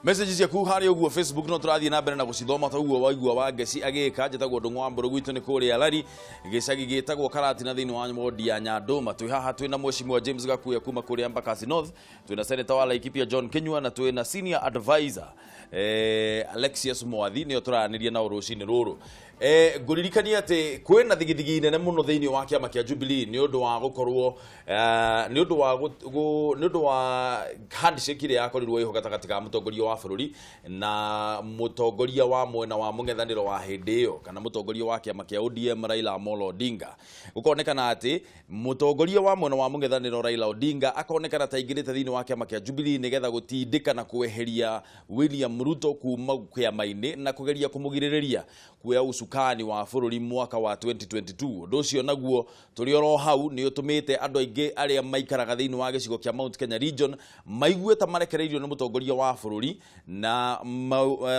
Messages ya kuhari uguo Facebook no turathie na mbere na gucithoma ta uguo waigua wa ngeci agika njetagwo ndungwa mburu gwitu ni kuri alari gicagi gitagwo karati na thini wa modi ya Nyanduma twi haha twi na mweshimwa James Gakuya kuma kuri Embakasi North twi na Senator wa Laikipia John Kinyua na twi na Senior Advisor Alexius Mwathi ni oturaniria na urucini ruru nguririkania ati kwena thigithigi nene muno thiini wa kiama kia Jubilee ni undu wa gukorwo ni undu wa handshake ile yakorirwo iho gatagati ka mutongoria wa bururi na mutongoria wa mwena wa mung'ethaniro wa hindi iyo kana mutongoria wa kiama kia ODM Raila Amolo Odinga ukonekana ati mutongoria wa mwena wa mung'ethaniro Raila Odinga akonekana ta ingirite thiini wa kiama kia Jubilee nigetha gutindika na kweheria William Ruto kuma kiama-ini na kugeria kumugiriria kuya usukani wa bururi mwaka wa 2022 undu ucio naguo turi oro hau ni utumite andu aingi aria maikaraga thiini wa gicigo kia Mount Kenya region maigwe ta marekereirio ni mutongoria wa bururi na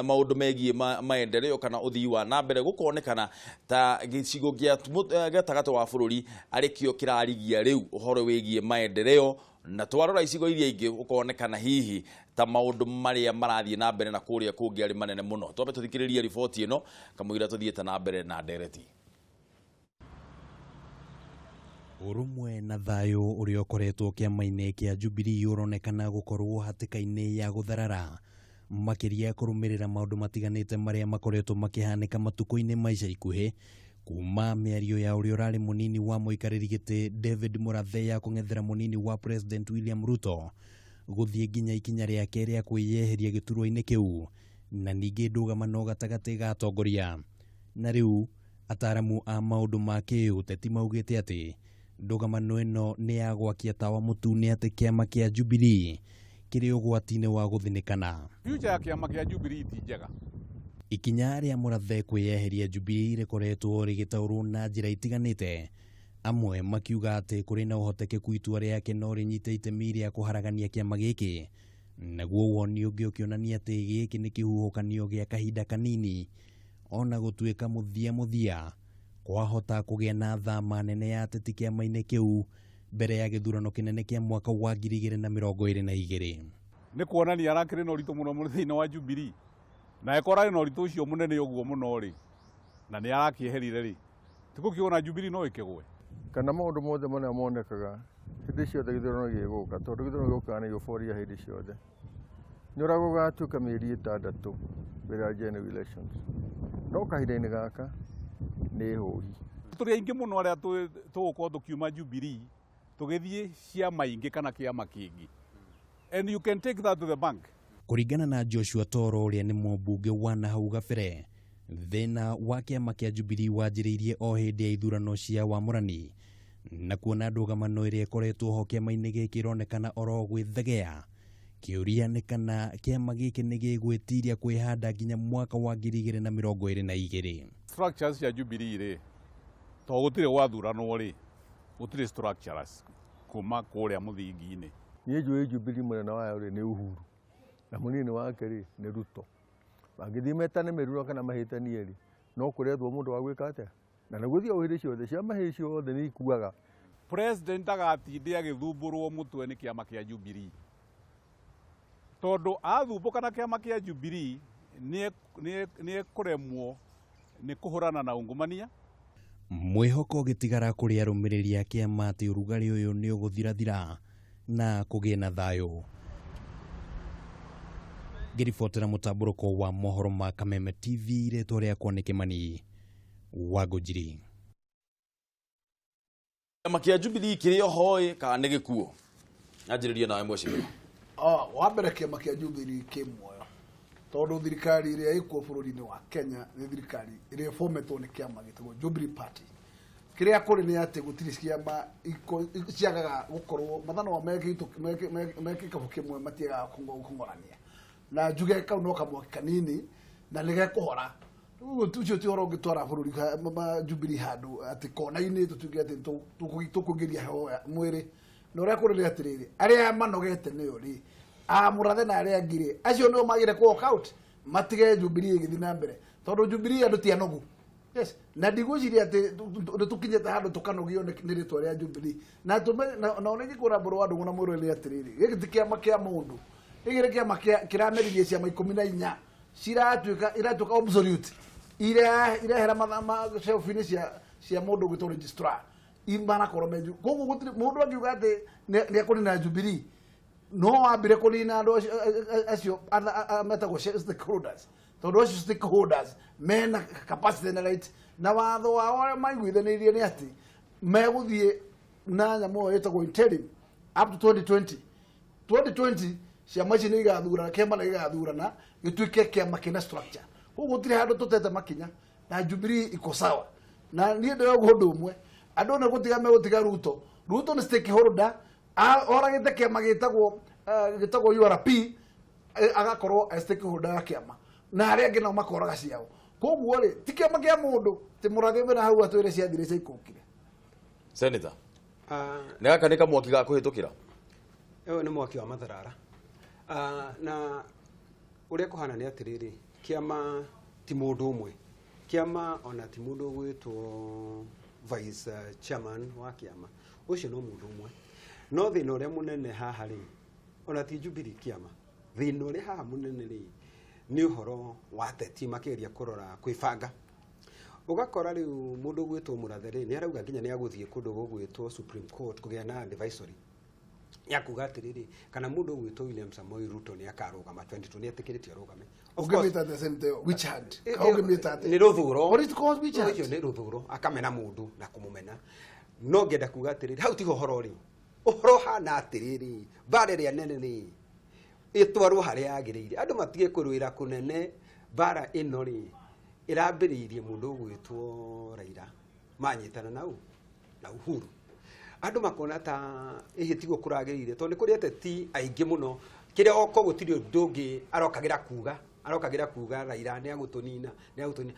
maundu megie maendeleo kana uthii wa na mbere gukonekana ta gicigo gia gatagato wa bururi arikio kirarigia riu uhoro wegie maendeleo na twarora icigo iria ingi ukonekana hihi ta maundu maria marathie na mbere na kuria kungi ari manene muno twabe tuthikiriria ripoti ino kamuira tuthiete na mbere na ndereti urumwe na thayo uria ukoretwo kiama-ini kia Jubilee uronekana gukorwo hatika-ini ya gutharara makiria kurumirira maundu matiganite maria makoretwo makihanika matuko-ini maica ikuhi kuma miario ya uria urari munini wa muikariri giti David Murathe ya kung'ethera munini wa President William Ruto guthie nginya ikinya riake ria kwiyeheria giturwa-ini kiu na ningi ndũgamano gatagati ga atongoria na riu ataramu a maundu ma kiuteti maugite ati ndũgamano ino ni ya gwakia tawa mutune ati kiama kia Jubilee kiri ugwati-ini wa guthinikana. Future ya kiama kia Jubilee ti njega. Ikinya ria Murathe kwiyeheria Jubilee rikoretwo rigitaurwo na njira itiganite amwe makiuga ati kuri na uhotekeku itua riake no rinyite itemi ria kuharagania kiama giki naguo woni ungi ukionania ati giki ni kihuhukanio gia kahinda kanini ona gutuika muthia kwahota kugia na thama nene ya ateti kiama-ini kiu mbere ya githurano kinene kia mwaka wa 2022 ni kuonania arakire no rito muno thiini wa Jubilee na ekorari no rito ucio munene uguo muno ri na ni arakieherire ri tikukiona Jubilee no ikigwe kana maundu mothe mona monekaga hindi ciothe githurano giguka tondu githurano giguka ni euphoria hindi ciothe nyorago gatuka mieri 6 mbere ya general elections no kahinda-ini gaka ni huri turi aingi muno aria tugukorwo tukiuma Jubilee tugithie ciama ingi kana kiama kingi and you can take that to the bank. Kuringana na Joshua Toro uria ni mũmbunge wa nahau gabere thina wa kiama kia Jubilee wanjiriirie o hindi ya ithurano cia wamũrani na kuona ndũgamano iria ikoretwo ho kiama-ini giki ironekana oro gwĩthegea kiuria ni kana kiama giki ni gĩgwĩtiria kwĩhanda nginya mwaka wa 2022. Structures cia Jubilee ri to gutire wathuranwo ri gutire structures kuma kuria muthingi-ini ni Jubilee mwena wayo ri ni Uhuru na munini wake ri ni Ruto bagithie metane meruro kana mahitanie ri no kurethwo mundu wa gwika atia na naguthia uhiri ciothe cia mahi ciothe ni ikuaga president agatinde agithumburwo mutwe ni kiama kia Jubilee tondu athumbuka na kiama kia Jubilee ni kuremwo ni kuhurana na ungumania mwihoko gitigara kuri arumiriri a kiama ati urugari uyu ni uguthirathira na kugia na thayo. Ngiribotera mutamburuko wa mohoro ma Kameme TV ritwa riakwa ni Kimani Wangũnjiri. Kiama kia Jubilee kirio hoi ka ni gikuo anjiriria nawe mweciria wa mbere kiama kia Jubilee kimwoyo tondu thirikari iria ikuo bururi-ini wa Kenya ni thirikari iria fometwo ni kiama gitagwo Jubilee Party kiria kuri ni ati gutiri kiama ciagaga gukorwo mathano wa mekikabu kimwe matiaga kungorania na njuge kau no kamwe kanini na nige kuhora uguo tucio ti horo ngitwara bururi Jubilee handu ati kona-ini tutuge ati tukugiria hoya mwiri no ria kuri atiriri aria manogete niyo ri Murathe na aria ngire acio no magire ku walk out matige Jubilee igithii na mbere tondu Jubilee andu ti anogu yes na ndigwiciria ati tukinyete handu tukanogio ni ritwa ria Jubilee na onegi kura mburu andu na mwiro ni atiriri giki ti kiama kia mundu igire kiama kiramerithie ciama 14 iratuika obsolete irehera mathama shelf-ini cia mundu gwitwo registrar imanakorwo menju koguo gutiri mundu angiuga ati ni akunina Jubilee no wambire kunina andu acio metagwo stakeholders tondu acio stakeholders mena capacity na right na watho wao aria maiguithanirie ni ati meguthie na nyamu yetagwo interim up to 2020 ciama ici nĩ igathurana kĩama nĩ igathurana gĩtuĩke kĩama kĩna structure koguo gũtirĩ handũ tũtete makinya na Jubilee iko sawa na niĩ ndĩ ũguo ũndũ ũmwe andũ nĩ gũtiga megũtiga Ruto nĩ stakeholder oragĩte kĩama gĩtagwo URP agakorwo stakeholder ya kĩama na arĩa angĩ nao makoraga ciao koguo rĩ ti kĩama kĩa mũndũ ti mũrathe na hau atwĩre ciathire ciaikũkire Senator nĩ gaka nĩ kamwaki ga kũhĩtũkĩra ũyũ nĩ mwaki wa matharara na ũrĩa kũhana nĩ atĩrĩrĩ kĩama ti mũndũ ũmwe kĩama ona ti mũndũ ũgwĩtwo vice chairman wa kĩama ũcio no mũndũ ũmwe no thĩna ũrĩa mũnene haha rĩ ona ti Jubilee kĩama thĩna ũrĩa haha mũnene rĩ nĩ ũhoro wa ateti makĩgeria kũrora kwĩbanga ũgakora rĩu mũndũ ũgwĩtwo mũrathe rĩ nĩ arauga nginya nĩ agũthiĩ kũndũ gũgwĩtwo Supreme Court kũgĩa na advisory yakuga atĩrĩrĩ kana mũndũ ũgwĩtwo William Samoei Ruto nĩ akarũgama 22 nĩ etĩkĩrĩtio arũgame ũngĩmĩta the center which hand ũngĩmĩta nĩ rũthũro what is called which hand ũcio nĩ rũthũro akamena mũndũ na kũmũmena no ngenda kuga atĩrĩrĩ hau tigo ũhoro rĩ ũhoro hana atĩrĩrĩ mbara ĩrĩa nene rĩ ĩtwarwo harĩa yagĩrĩire andũ matige kũrũĩra kũnene mbara ĩno rĩ ĩrambĩrĩirie mũndũ ũgwĩtwo Raila manyitana na Uhuru andũ makona ta ihĩtigwo kũragĩrĩire tondũ nĩ kũrĩ ateti aingĩ mũno kĩrĩa oko gũtirĩ ũndũ ũngĩ arokagĩra kuga Raila nĩ agũtũnina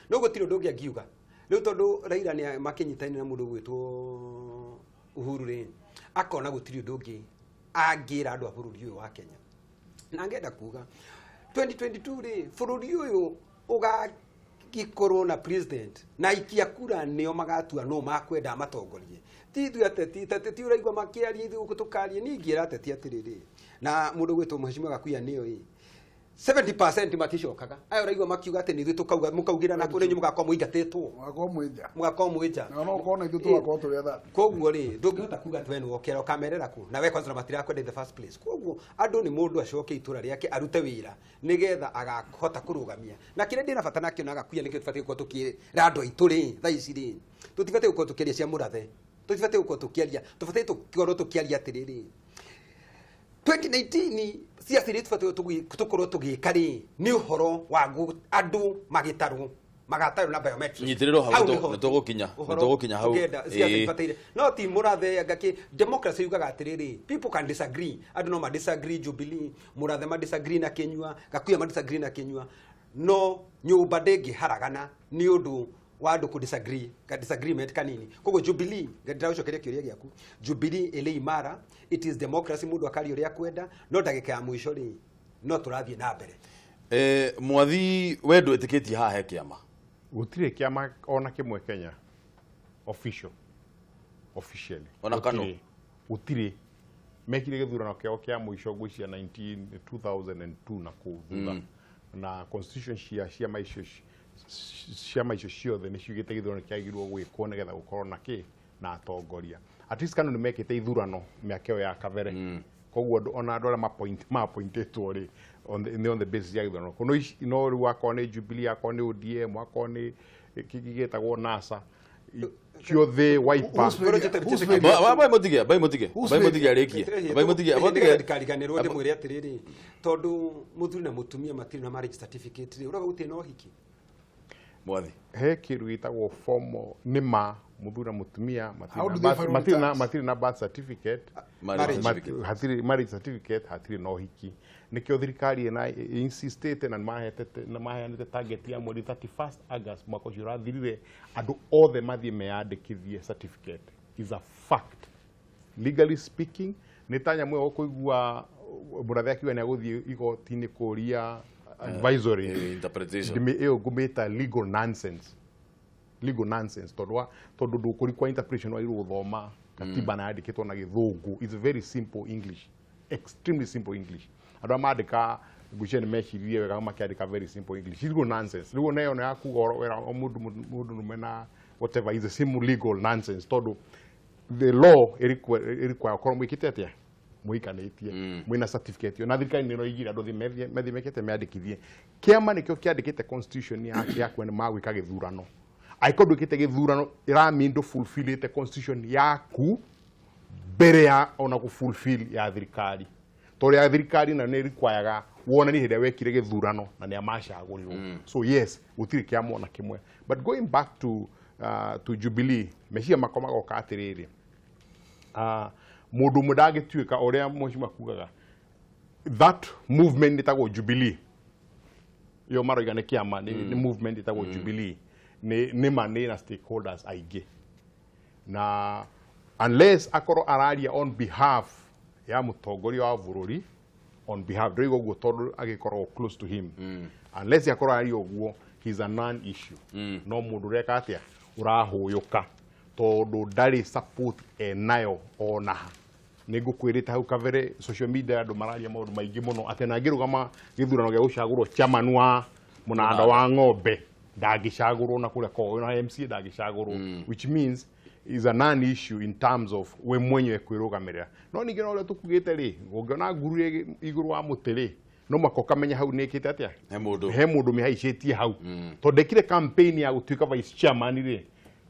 no gũtirĩ ũndũ ũngĩ angiuga rĩu tondũ Raila nĩ makĩnyitana na mũndũ ũgwĩtwo Uhuru rĩ akona gũtirĩ ũndũ ũngĩ angĩra andũ a bũrũri ũyũ wa Kenya na ngenda kuga 2022 rĩ bũrũri ũyũ ũgagikorwo na president na ikia kura nĩo magatua no makwenda matongorie tithu ateti uraigwa makiaria ithu gutukarie ningira ateti atiriri na mundu gwitwo mheshimiwa Gakuya niyo 70% matishokaga ayo uraigwa makiuga ati nithu tukauga mukaugira na kuri nyumugakorwo muingatetwo mugakorwo mwija na no kona ithu tugakorwo turi atha koguo ri ndungihota kuga twe ni wokera ukamerera ku na we kwanza matira kwenda in the first place koguo andu ni mundu acoke itura riake arute wira nigetha agahota kurugamia na kire ndina bata nakio na Gakuya nikio tufatie gukorwo tukira andu aituri tha ici ri tutifatie gukorwo tukiria cia murathe tutifatie gukorwo tukiaria tufatie tukorwo tukiaria atiriri 2019 siasa tufatie tukorwo tugika ri ni uhoro wa andu magitarwo na biometrics nyitiriro hau nitugukinya hau no ti murathe ngaki democracy yugaga atiriri people can disagree andu no ma disagree Jubilee murathe ma disagree na Kenyua Gakuya ma disagree na Kenyua no nyumba ndingi haragana ni undu wa andu ku disagree ka disagreement kanini koguo Jubilee ngadira ucokeria kiuria giaku Jubilee ile imara it is democracy mundu akari uria kwenda no ndagika ya mwisho ri no turathie na mbere mwathi wendu etikitie haha he kiama gutire kiama ona kimwe Kenya officially ona kano gutire mekire githurano kĩao kĩa mwisho gwĩcia 2002 na kuthutha na constitution ciama icio ciothe nĩ ciugĩte gĩthurano kĩagĩrĩirwo gwĩkwo nĩgetha gũkorwo na na atongoria at least kano nĩ mekĩte ithurano mĩaka ĩyo ya kabere koguo ona andũ arĩa mapointetwo rĩ on the basis ya gĩthurano no rĩu akorwo nĩ Jubilee akorwo nĩ ODM akorwo nĩ gĩgĩtagwo NASA ciothe Wiper mutige arikie ndikariganirwo ndimwire atiriri tondu muthuri na mutumia matiri na marriage certificate uraga gutie no hiki mwathi he kiru gitagwo formal nima muthuri na mutumia matiri na birth certificate marriage certificate hatiri no hiki nikio thirikari na insisted na maheanite target ya mweri 31st August mwaka ũcio ũrathirire andu othe mathie meyandĩkithie certificate is a fact legally speaking nitanya mwe okuigua murathe akiuga ni agũthie igoti-inĩ kũria advisory interpretation iyo ngumita legal nonsense tondu ndukuri kwa interpretation wa iru thoma katiba na yandikitwo na githungu it's very simple English extremely simple English andå mandika ngucia nä mecirie wega makiandika very simple English iguo nonsense rigo nayo na kuga wera o mundu numena whatever is the same legal nonsense todo the law require korwo mwikite atia muikanitie mwina certificate na thirikari nä no igira andå methi mekete meandikithie Kiama nä kä o kä andä kä te constitution ya kwene magwä gä thurano aiko ndå kä te gä thurano ä rami ndå fulfill te constitution yaku mbere ya ona gå fulfill ya thirikari tondå ya thirikari na nä rikwayaga wona nä hä ndä ä wekire gä thurano na nä amacagå rirwo so yes gå tirä kä amona kä mwe but going back to Jubilee meciria makwa magoka atä rä rä må ndå må ndagä tuä ka å rä a mwecimu akugaga that movement ĩtagwo Jubilee yo maroiga nĩ Kiama nĩ movement ĩtagwo Jubilee nĩ ma nĩ na stakeholders aingĩ na unless akorwo araria on behalf ya mũtongoria wa bũrũri on behalf ndĩrauga ũguo tondũ agĩkorwo close to him unless akorwo araria ũguo he's a non issue no mũndũ ũreka atĩa ũrahũyũka tondũ ndarĩ support enayo onaha nĩngũkwĩrĩte hau kabere social media andũ mararia maũndũ maingĩ mũno atĩ na ngĩrũgama gĩthurano gĩa gũcagũrwo chairman wa mũnanda wa ng'ombe ndangĩcagũrwo na kũrĩa ko na MC ndangĩcagũrwo which means is a non issue in terms of we mwenyewe kwĩrũgamĩrĩra no ningĩ no ũrĩa tũkugĩte rĩ ũngĩona nguru igũrũ wa mũtĩ rĩ no makoka menya hau nĩkĩte atĩa he mũndũ mĩhaicĩtie hau tondũ ndekire campaign ya gũtuĩka vice chairman rĩ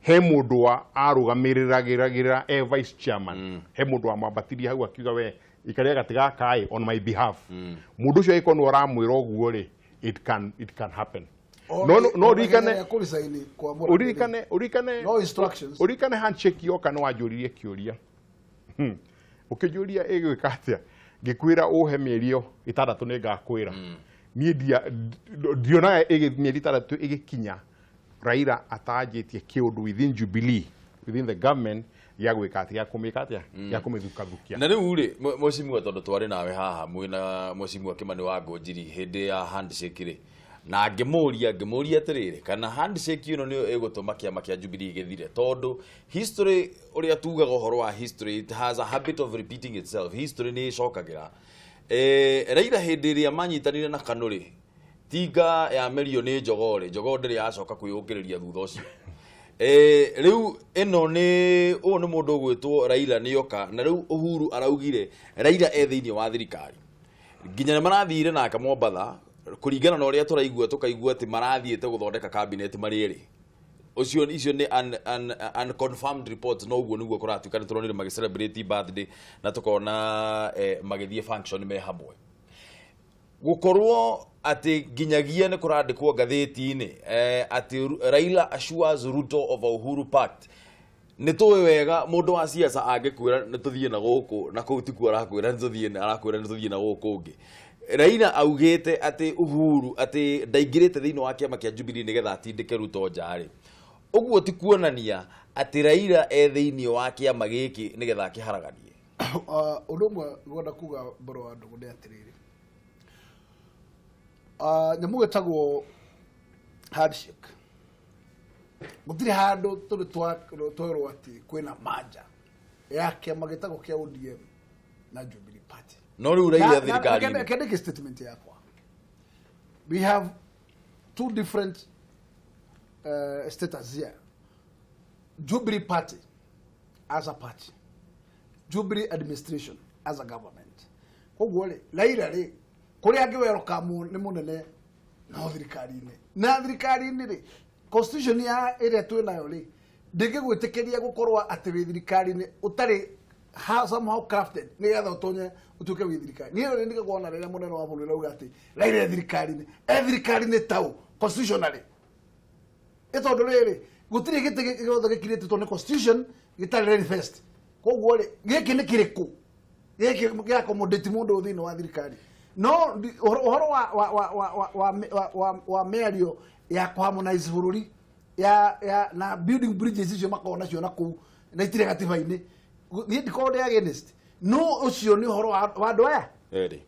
he mundu wa arugamiriragira vice chairman he mundu wa mambatiria hau akiuga we ikaria gatiga kai on my behalf mundu ucio iko no ramwira oguo ri it can happen no urikane no instructions urikane handshake yoka no ajuririe kiuria ukijuria igwika atia ngikwira uhe mierio itandatu ni ngakwira nie ndiona mieri itandatu igikinya Raila atajitie kiundu within Jubilee within the government ya gwika atia kumika atia ya kumithukathukia na riu ri mwecimu tondu twari nawe haha mwina mwecimu Kimani wa Ngonjiri hindi ya handshake ri na ngimuria atiriri kana handshake ino niyo igutuma Kiama kia Jubilee githire tondu history uria tugaga uhoro wa history it has a habit of repeating itself history ni icokagira Raila hindi ria manyitanire na kanuri tiga ya milioni njogoo ndiri yacoka kwiyukiriria thutha ucio riu ino ni o ni mundu gwitwo Raila ni yoka na riu Uhuru araugire Raila thiini wa thirikari nginya marathire na Kamombatha kuringana na uria turaigua tukaigua ati marathiete guthondeka cabinet mariri ucio icio ni unconfirmed reports no uguo niguo kuratuka ni turonire magi celebrate birthday na tukona magithie function me hamwe gukorwo ati ginyagia ni kurandikwo gatheti-ini ati Raila assures Ruto of a Uhuru pact ni tuwe wega mundu wa siasa angikwira ni tuthie na guku na kuu tiku arakwira ni tuthie na guku ungi Raila augite ati Uhuru ati ndaingirite thiini wa Kiama kia Jubilee nigetha atindike Ruto njari uguo ti kuonania ati Raila thiini wa Kiama giki nigetha akiharaganie udumwe gwenda kuga mboro wa ndugu ni atiriri nyamu getagwo handshake gutiri handu tuli twerwo ati kwina manja ya Kiama getagwo kia ODM na Jubilee Party no riu Raila thirikari kende statement yakwa we have two different status here Jubilee Party as a party Jubilee administration as a government koguo ri Raila ri kuri angiweroka ni munene na thirikari-ini ri constitution ya area twinayo ri ndingigwitikiria gukorwa ati wi thirikari-ini utari somehow crafted ni getha utonye utuke wi thirikari ni ri ndigagwona rira munene wa bũrũri rauga ati Raila thirikari-ini tau constitutionally itondu riri gutiri gite giothe gikirĩtwo ni constitution gitari manifest koguo ri giki ni kiriku giki gya accommodate mundu thini wa thirikari no uhoro wa merio ya harmonize bũrũri ya na building bridges icio makona cio na kuu na itire gatiba-ini ni ndikode against no ucio ni uhoro wa andu aya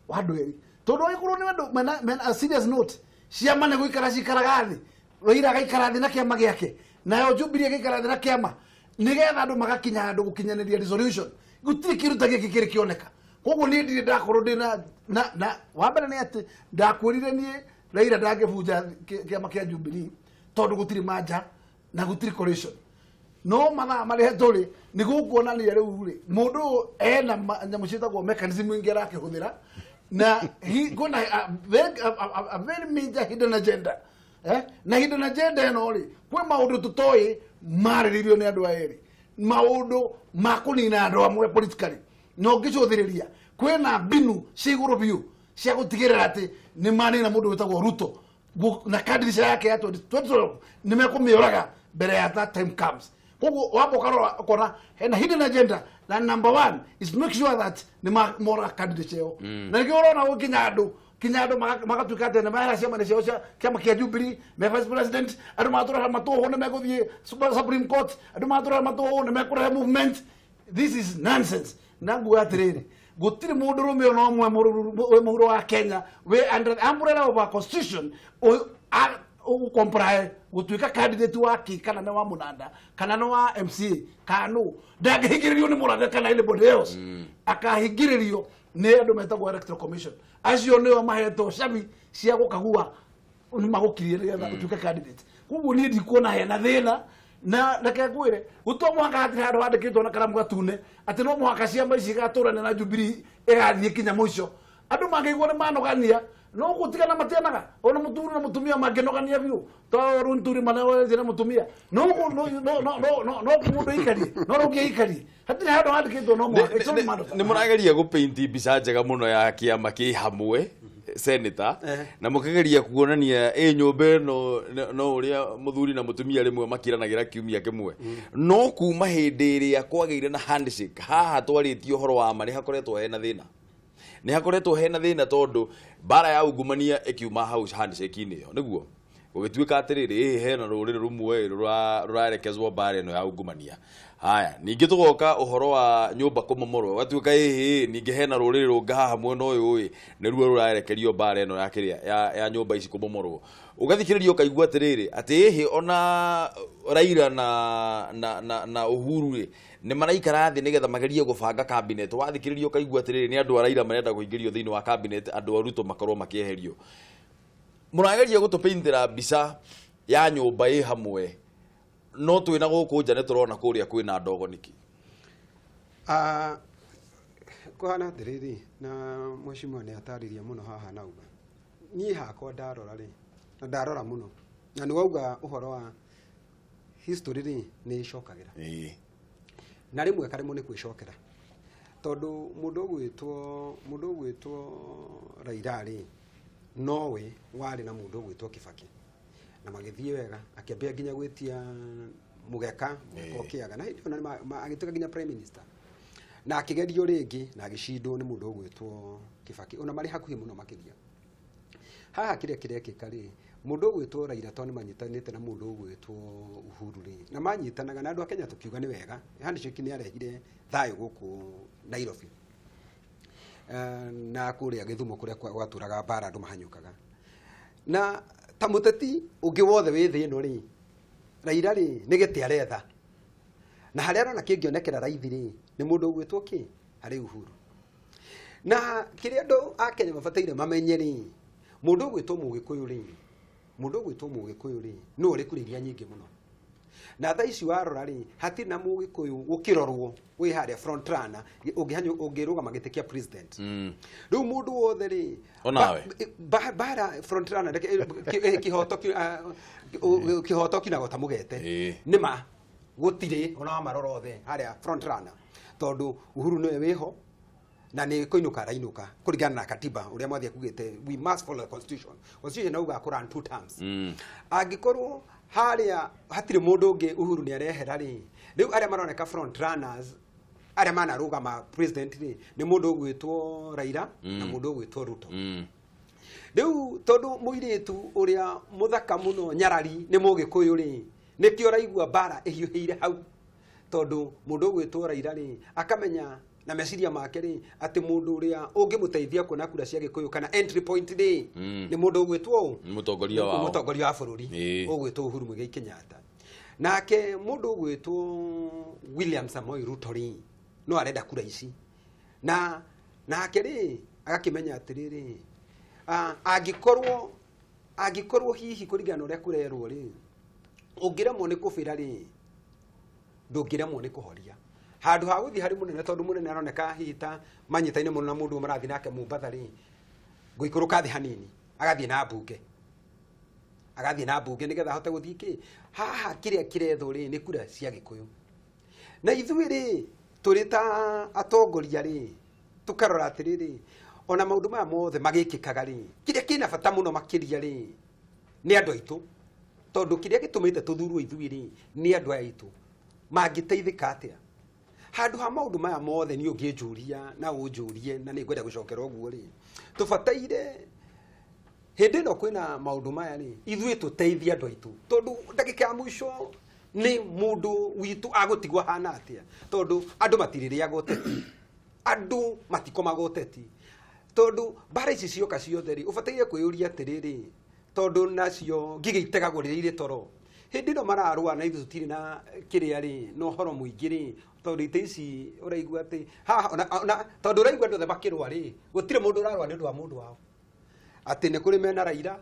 wa andu eri tondu ikorwo ni andu mena a serious note ciama ni guikara cikaraga thi Raila gaikara thi na Kiama giake nayo Jubilee gaikara thi na Kiama nigetha andu magakinya andu gukinyaniria resolution gutiri kiruta giki kiri kioneka koguo ni ndire ndakorwo ndina na wambere ni ati ndakwirire ni Raila ndangĩbunja kĩama kĩa Jubilee tondũ gũtirĩ manja na gũtirĩ coalition no mathaa marĩa tũrĩ nĩ gũkuonania rĩu rĩ mũndũ ena nyamũ ciĩtagwo mechanism ingĩ arakĩhũthĩra na kuna a very major hidden agenda na hidden agenda ĩno rĩ kwĩ maũndũ tũtoĩ marĩrĩirio nĩ andũ erĩ maũndũ ma kũnina andũ amwe politically no ngĩcũthĩrĩria kwĩna mbinu cia igũrũ biũ cia gũtigĩrĩra atĩ nĩ manina mũndũ wĩtagwo Ruto na kandidature yake ya 2012 nĩ mekũmĩũraga mbere ya that time comes koguo wabokarora kona hena hidden agenda na number 1 is make sure that nĩ mora candidate yao na nĩkĩo ũrona kinya andũ magatuĩka atĩ nĩ mahera ciama ciao cia kĩama kĩa Jubilee me vice president andũ matũra matũhũ nĩ megũthiĩ Supreme Court andũ matũra matũhũ nĩ mekũrehe movement. This is nonsense na nguga atĩrĩrĩ gũtirĩ mũndũ rũme ona ũmwe mũhuro wa Kenya we under the umbrella of our constitution comply gũtuĩka candidate wa kana nĩ wa Mũnanda kana nĩ wa MCA kana no ndangĩhingĩrĩrio nĩ Mũnanda kana anybody else akahingĩrĩrio nĩ andũ metagwo electoral commission acio nĩo mahetwo cabi cia gũkagua magũkirie nĩgetha ũtuĩke candidate koguo niĩ ndikuona hena thĩna na reke ngwĩre gũtũ mũhaka hatirĩ handũ handĩkĩtwo na karamu gatune atĩ no mũhaka ciama ici igatũrania na Jubilee ĩgathiĩ kinya mũico andũ mangĩiguo nĩ manogania no gũtigana matĩanaga ona mũthuri na mũtumia mangĩnogania biũ to runturi manaweze na mũtumia no mũndũ ikarie no rũngĩikarie hatirĩ handũ handĩkĩtwo no mũhaka nĩ mũrageria gũpainti mbica njega mũno ya kĩama kĩ hamwe senator na mũkageria kuonania nyũmba no ũrĩa mũthuri na mũtumia rĩmwe makiranagĩra kiumia kĩmwe no kuma hĩndĩ ĩrĩa kwagĩire na handshake haha twarĩtio ũhoro wa ma nĩ hakoretwo hena thĩna nĩ hakoretwo hena thĩna tondũ bara ya ungumania ĩkiuma hau handshake-inĩ ĩyo nĩguo gũgĩtuĩka atĩrĩrĩ hena rũrĩrĩ rũmwe rũrarekezwo bara ĩno ya ungumania haya ningĩ tũgoka ũhoro wa nyũmba kũmomorwo gatuĩka ningĩ hena rũrĩrĩ rũngĩ haha mwena ũyũ nĩruo rũrarekerio bara ĩno ya kĩrĩa ya nyũmba ici kũmomorwo ũgathikĩrĩria ũkaigua atĩrĩrĩ atĩ ona Raila na Uhuru nĩ maraikara thĩ nĩgetha magerie gũbanga cabinet wathikĩrĩria ũkaigua atĩrĩrĩ nĩ andũ a Raila marenda kũingĩrio thĩinĩ wa cabinet andũ a Ruto makorwo makĩeherio mũrageria gũtũpaintĩra mbica ya nyũmba ĩ hamwe no twĩna gũkũ nja nĩ tũrona kũrĩa kwĩna ndogo nĩkĩ kũhana atĩrĩrĩ na mheshimiwa nĩ atarĩria mũno haha nauga niĩ hakwa ndarora rĩ na ndarora mũno na nĩ wauga ũhoro wa history rĩ nĩ ĩcokagĩra na rĩmwe karĩmũ nĩ kwĩcokera tondũ mũndũ ũgwĩtwo Raila rĩ nowe warĩ na mũndũ ũgwĩtwo Kibaki na magĩthiĩ wega akĩambia nginya gwĩtia mũgeka okĩaga na hĩndĩ ona agĩtuĩka nginya prime minister na akĩgerio rĩngĩ na agĩcindwo nĩ mũndũ ũgwĩtwo Kibaki ona marĩ hakuhĩ mũno makĩria haha kĩrĩa kĩrekĩka rĩ mũndũ ũgwĩtwo Raila to nĩ manyitanĩte na mũndũ ũgwĩtwo Uhuru rĩ na manyitanaga na andũ a Kenya tũkiuga nĩ wega handshake nĩ arehire thayũ gũkũ Nairobi na kũrĩa Gĩthumo kũrĩa gwatũraga bara andũ mahanyũkaga na ta mũteti ũngĩ wothe wĩ thĩ ĩno rĩ Raila rĩ nĩ gĩtĩ aretha na harĩa arona kĩngĩonekera raithi rĩ nĩ mũndũ ũgwĩtwo kĩ harĩ Uhuru na kĩrĩa andũ a Kenya mabataire mamenye rĩ mũndũ ũgwĩtwo Mũgĩkũyũ rĩ no ũrĩ kũrĩria nyingĩ mũno na thaa ici warora rĩ hatirĩ na Mũgĩkũyũ gũkĩrorwo wĩ harĩa front runner ũngĩrũgama gĩtĩ kĩa president rĩu mũndũ wothe rĩ bara front runner kĩhoto kinagwo ta mũgete nĩma gũtirĩ ona marora othe harĩa front runner tondũ Uhuru nĩwe wĩho na nĩ kũinũka rainũka kũringana na katiba ũrĩa mwathia kugĩte we must follow the constitution nauga kũran 2 terms angĩkorwo harĩa hatirĩ mũndũ ũngĩ Uhuru nĩ arehera rĩ rĩu arĩa maroneka front runners arĩa manarũgama president rĩ nĩ mũndũ ũgwĩtwo Raila na mũndũ ũgwĩtwo Ruto rĩu tondũ mũirĩtu ũrĩa mũthaka mũno Nyarari nĩ Mũgĩkũyũ rĩ nĩkĩo raigua bara ĩhiũhĩire hau tondũ mũndũ ũgwĩtwo Raila rĩ akamenya na meciria make rĩ atĩ mũndũ ũrĩa ũngĩmũteithia kuona kura cia Gĩkũyũ kana entry point rĩ nĩ mũndũ ũgwĩtwo mũtongoria wa bũrũri ũgwĩtwo Uhuru Muigai Kenyatta nake mũndũ ũgwĩtwo William Samoei Ruto rĩ no arenda kura ici na nake ri agakimenya atiriri angikorwo hihi kurigana uria kurerwo ri ungiremwo ni kubira ri ndungiremwo ni kuhoria handu ha guthi hari munene tondu munene aroneka hita manyitaine muno na mundu marathi nake Mumbatha ri nguikuruka thi hanini agathi na mbunge nigetha hote guthi ki haha kiria kiretho ri ni kura cia Gikuyu na ithui ri turi ta atongoria ri tukarora atiriri ona maundu maya mothe magikikaga ri kiria kina bata muno makiria ri ni andu aitu tondu kiria gitumite tuthurwo ithui ri ni andu aitu mangiteithika atia handu ha maundu maya mothe ni ungijuria na unjurie na ni ngwenda gucokera uguo ri tubataire hindi no kwina maundu maya ri ithui tuteithia andu aitu tondu ndagika ya mwisho ni mundu witu agutigwa hana atia tondu andu matiririaga goteti andu matikomaga goteti tondu bara ici cioka ciothe ri ubataire kwiyuria atiriri tondu nacio ngigeitegagurire toro hindi no mararua na ithu tutiri na kiria ri no horo muingi ri tondu ite ici uraigua ati ha tondu uraigua andu othe makirwa ri gutire mundu urarwa ni undu wa mundu wao ati ni kuri mena Raila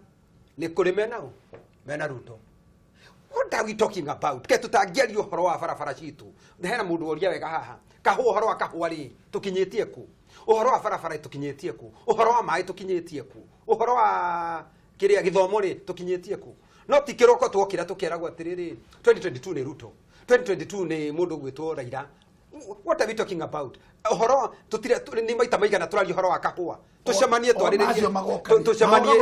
ni kuri mena Ruto. What are we talking about? Ke tutangiaria uhoro wa barabara citu hena mundu oria wega haha kahu uhoro wa kahua ri tukinyitie ku uhoro wa barabara tukinyitie ku uhoro wa mai tukinyitie ku uhoro wa kiria githomo ri tukinyitie ku no tikiroko twokira tukiragwo atiriri 2022 ni Ruto 2022 ni mundu gwitwo Raila. What are we talking about? Uhoro tutire ni maita maigana turari uhoro wa kahua tucemanie twariririe tucemanie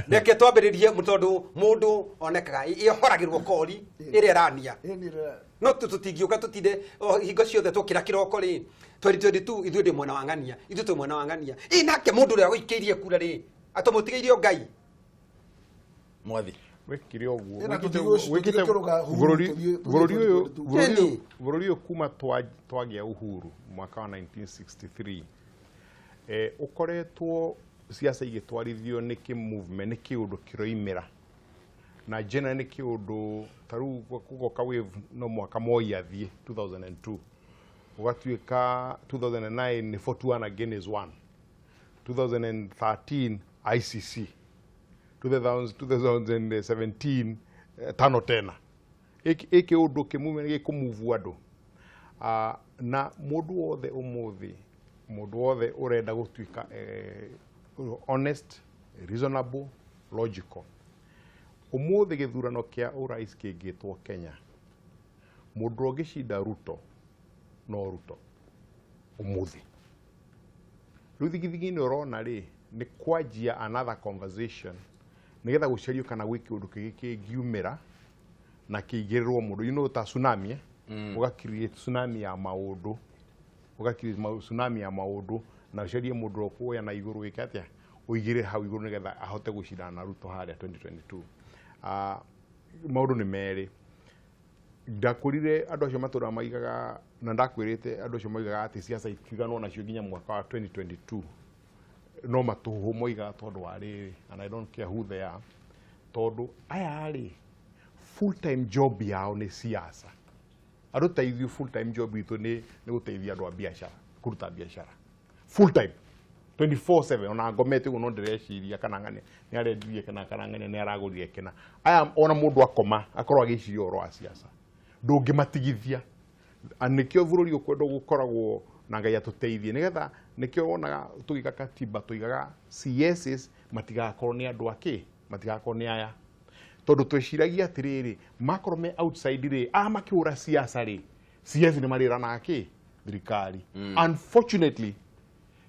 reke twambiririe tondu mundu onekaga ihoragirwo kori iria rania no tutingiuka tutinde hingo ciothe tukira kiroko ri 2022 ithuĩ ndĩ mwena wa ng'ania ithuĩ tũ mwena wa ng'ania nake mũndũ ũrĩa gũikĩirie kura rĩ atomũtigĩirio Ngai mwathi wekire oguo wikite bũrũri ũyũ kuma twagĩa uhuru mwaka wa 1963 ukoretwo siasa igĩtwarithio nĩ kĩ movement nĩ kĩũndũ kĩroimĩra na jena nĩ kĩũndũ tarĩu gũgoka wave no mwaka Moi athiĩ 2002 ugatuĩka 2009 ni 41 against 1 2013 ICC 2017 tano tena iki undu kimume gikumuvu andu na mundu wothe umuthi mundu wothe urenda gutuika honest reasonable logical umuthi githurano kia urais kingitwo Kenya mundu ongishinda Ruto no Ruto umuthi riu thigithigi-inĩ urona ri ni kwanjia another conversation nigetha gucerio kana gwiki undu kingiumira na kiigirwo mundu you know ta tsunami uga create tsunami ya maundu na gucerie mundu okuya na iguru wiki atia uigire hau iguru nigetha ahote gucindana na Ruto haria 2022 maundu ni meri ndakurire andu acio matura maigaga na ndakwirite andu acio maigaga ati siasa itiganwo nacio nginya mwaka wa 2022 no matuhu moiga tondu wa riri and I don't care who they are tondu aya ari full time job yao ni siasa andu taithio full time job itu ni guteithia andu a biashara kuruta biashara full time 24/7 ona ngomete uno ndireciria kana ngane ni arendirie kana ngane ni aragurire kena aya ona mundu akoma akorwo agiciria oro a siasa ndungimatigithia anikio bururi ukwendo gukoragwo na Ngai atuteithie nigetha nikio wonaga tugiga katiba tuigaga CSs matigakorwo ni andu ake matigakorwo ni aya tondu twiciragia atiriri makorwo me outside ri makiura siasa ri CS ni marirana ake thirikari unfortunately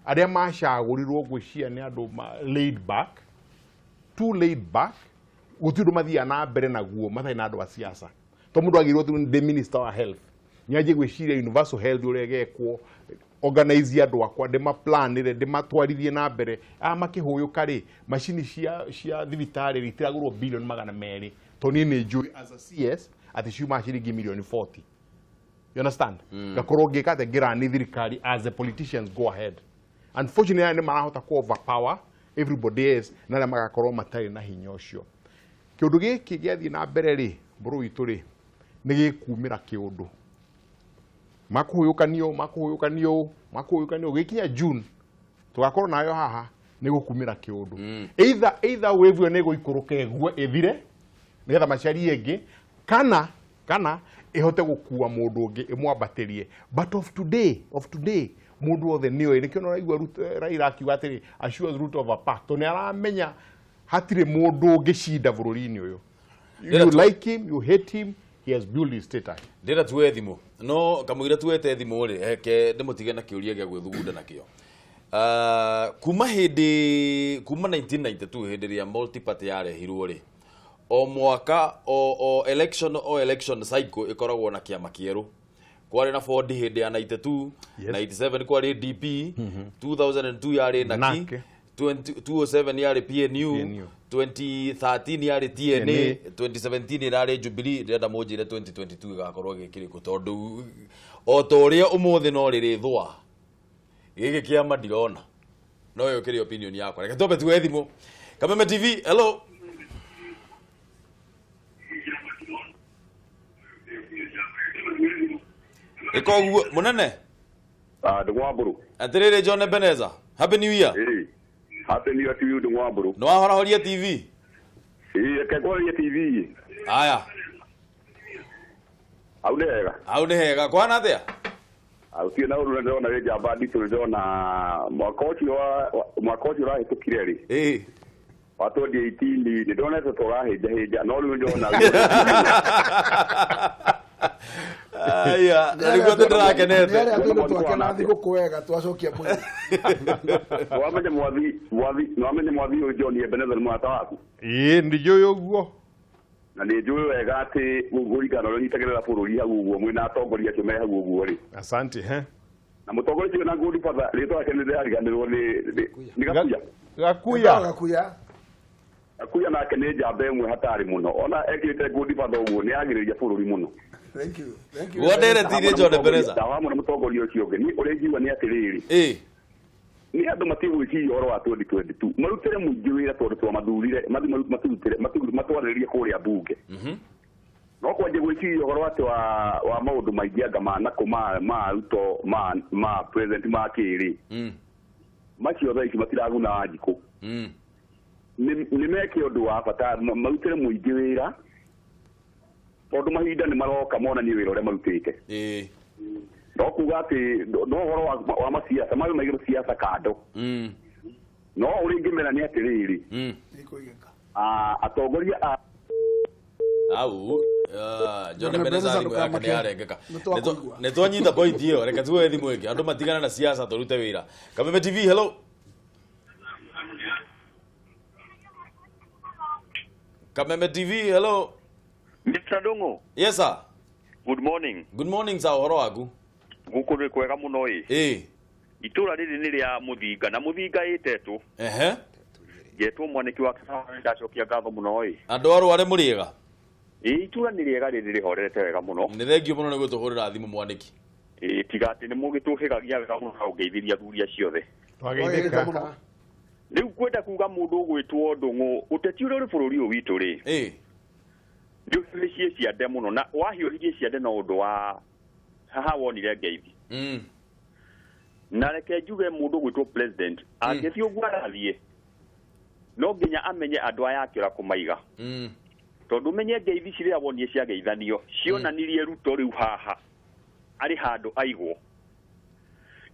aria macagurirwo gwiciria ni andu laid back too laid back gutindu mathia na mbere naguo mathai na andu a siasa to mundu agirwo tu the minister of health nyaje gwiciria universal health uria gekwo organize andu akwa de ma plan ire de matwarithie na mbere makihuyuka ri machine cia thibitari ritiragurwo billion magana meri to ni njui as a CS ati ciuma ciringi million 40 you understand gakorwo ngikate ngirani thirikari as the politicians go ahead unfortunately ni marahota ku overpower everybody else na magakorwo matari na hinya ucio kiundu giki giathie na mbere ri buru itu ri ni gikumira kiundu makuhuyukanio gikinya June tugakorwo nayo haha ni gukumira kiundu either wave ne guikuruka egwe ethire nigetha maciari engi kana ihote gukua mundu ungi imwambatirie but of today mundu othe nio nikio no raigua Raila akiuga atiri assures root of a pact to ni aramenya hatire mundu ungi cinda bururi-ini uyu. You like him, you hate him, he has built his status. Ndira tuwe thimu no kamwira tuwete thimu ri heke ndimutige na kiuria gya gwithugunda nakio. Kuma 1992 hindi ria multi party yarehirwo ri o mwaka o election cycle ikoragwo na kiama kieru. Kwari na Ford hindi ya 92, 97 kwari DP, 2002 yari Naki, 2007 yari PNU, 2013 yari TNA, 2017 yari Jubilee, renda mojire 2022 gakorwo gikiriku tondu o toria umuthi no riri thwa giki kiama ndirona no yo kiri opinion yakwa reke tobe tuwe thimu Kameme TV. Hello. Iko munene Dungwamburu. Atirire John Ebeneza. Happy New Year. Happy New Year to you, Dungwamburu. No ahora horia TV. Kekwaria TV. Aya. Aude hega kwana atia? Auti na uru ndona re jamba nditu ndona mwakochi wa hitukire ri. Watu 18 ndona to heja no ru ndona. Aya, nalikuwa tutakenete. Yale atundo twakena thiko kwega twacokia mwe. Wamenye mwathi John Ebeneza mwata waku. Ndiyo yoguo. Na ni njui wega ati gurigano ro nyitagerera bururi hau uguo mwina atongoria cio me hau uguo ri. Asante na mutongoria cio na ngudi patha rito ake ni ndariganirwo ni Gakuya nake ni njamba imwe hatari muno ona ekirite ngudi patha uguo ni agiriria bururi muno. Thank you. Wodere tire John Ebeneza. Dawa muno mutongoria ucio ungi ni urengiwa ni atiriri. Ni andu matigwiciria oro wa 2022 marutire muingi wira tondu twa mathurire matwariririe kuria bunge no kwanje gwiciria oro ati wa maundu maingi anga manako ma ruto ma president ma kiri macio thaa ici matiraguna Wanjiku ni meke undu wa bata marutire muingi wira tondu mahinda ni maroka monanie wira uria marutite no kuga ati no horo wa masiasa mayo maigiro siasa kando no uringimera ni atiriri ikuigeka atongoria au John Ebeneza ni yake ni arengeka netonyita point hiyo reka tuwe thimu iki andu matigana na siasa torute wira. Kameme TV. Hello. Kameme TV. Hello. Mr. Dongo. Yes sir. Good morning sir, horo waku guku ni kwega muno itura riri ni ria Muthinga na Muthinga itetu getwo mwaniki wa ndacokia ngatho muno andu arware muriega itura ni riega riri rihorete wega muno ni thengio muno ni gutuhurira thimu mwaniki tiga ati ni mugituhigagia wega muno ugeithiria thuria ciothe twageithika riu kwenda kuga mundu gwitwo Ndungu uteti uri bururi u witu ri ndiuhirie ciande muno na wahiũririe ciande na ũndũ wa haha wonire ngeithi na reke njuge mũndũ gwĩtwo president angĩthiĩ ũguo arathiĩ no nginya amenye andũ aya akĩra kũmaiga tondũ menye ngeithi cirĩa wonie cia geithanio cionanirie Ruto rĩu haha arĩ handũ aigwo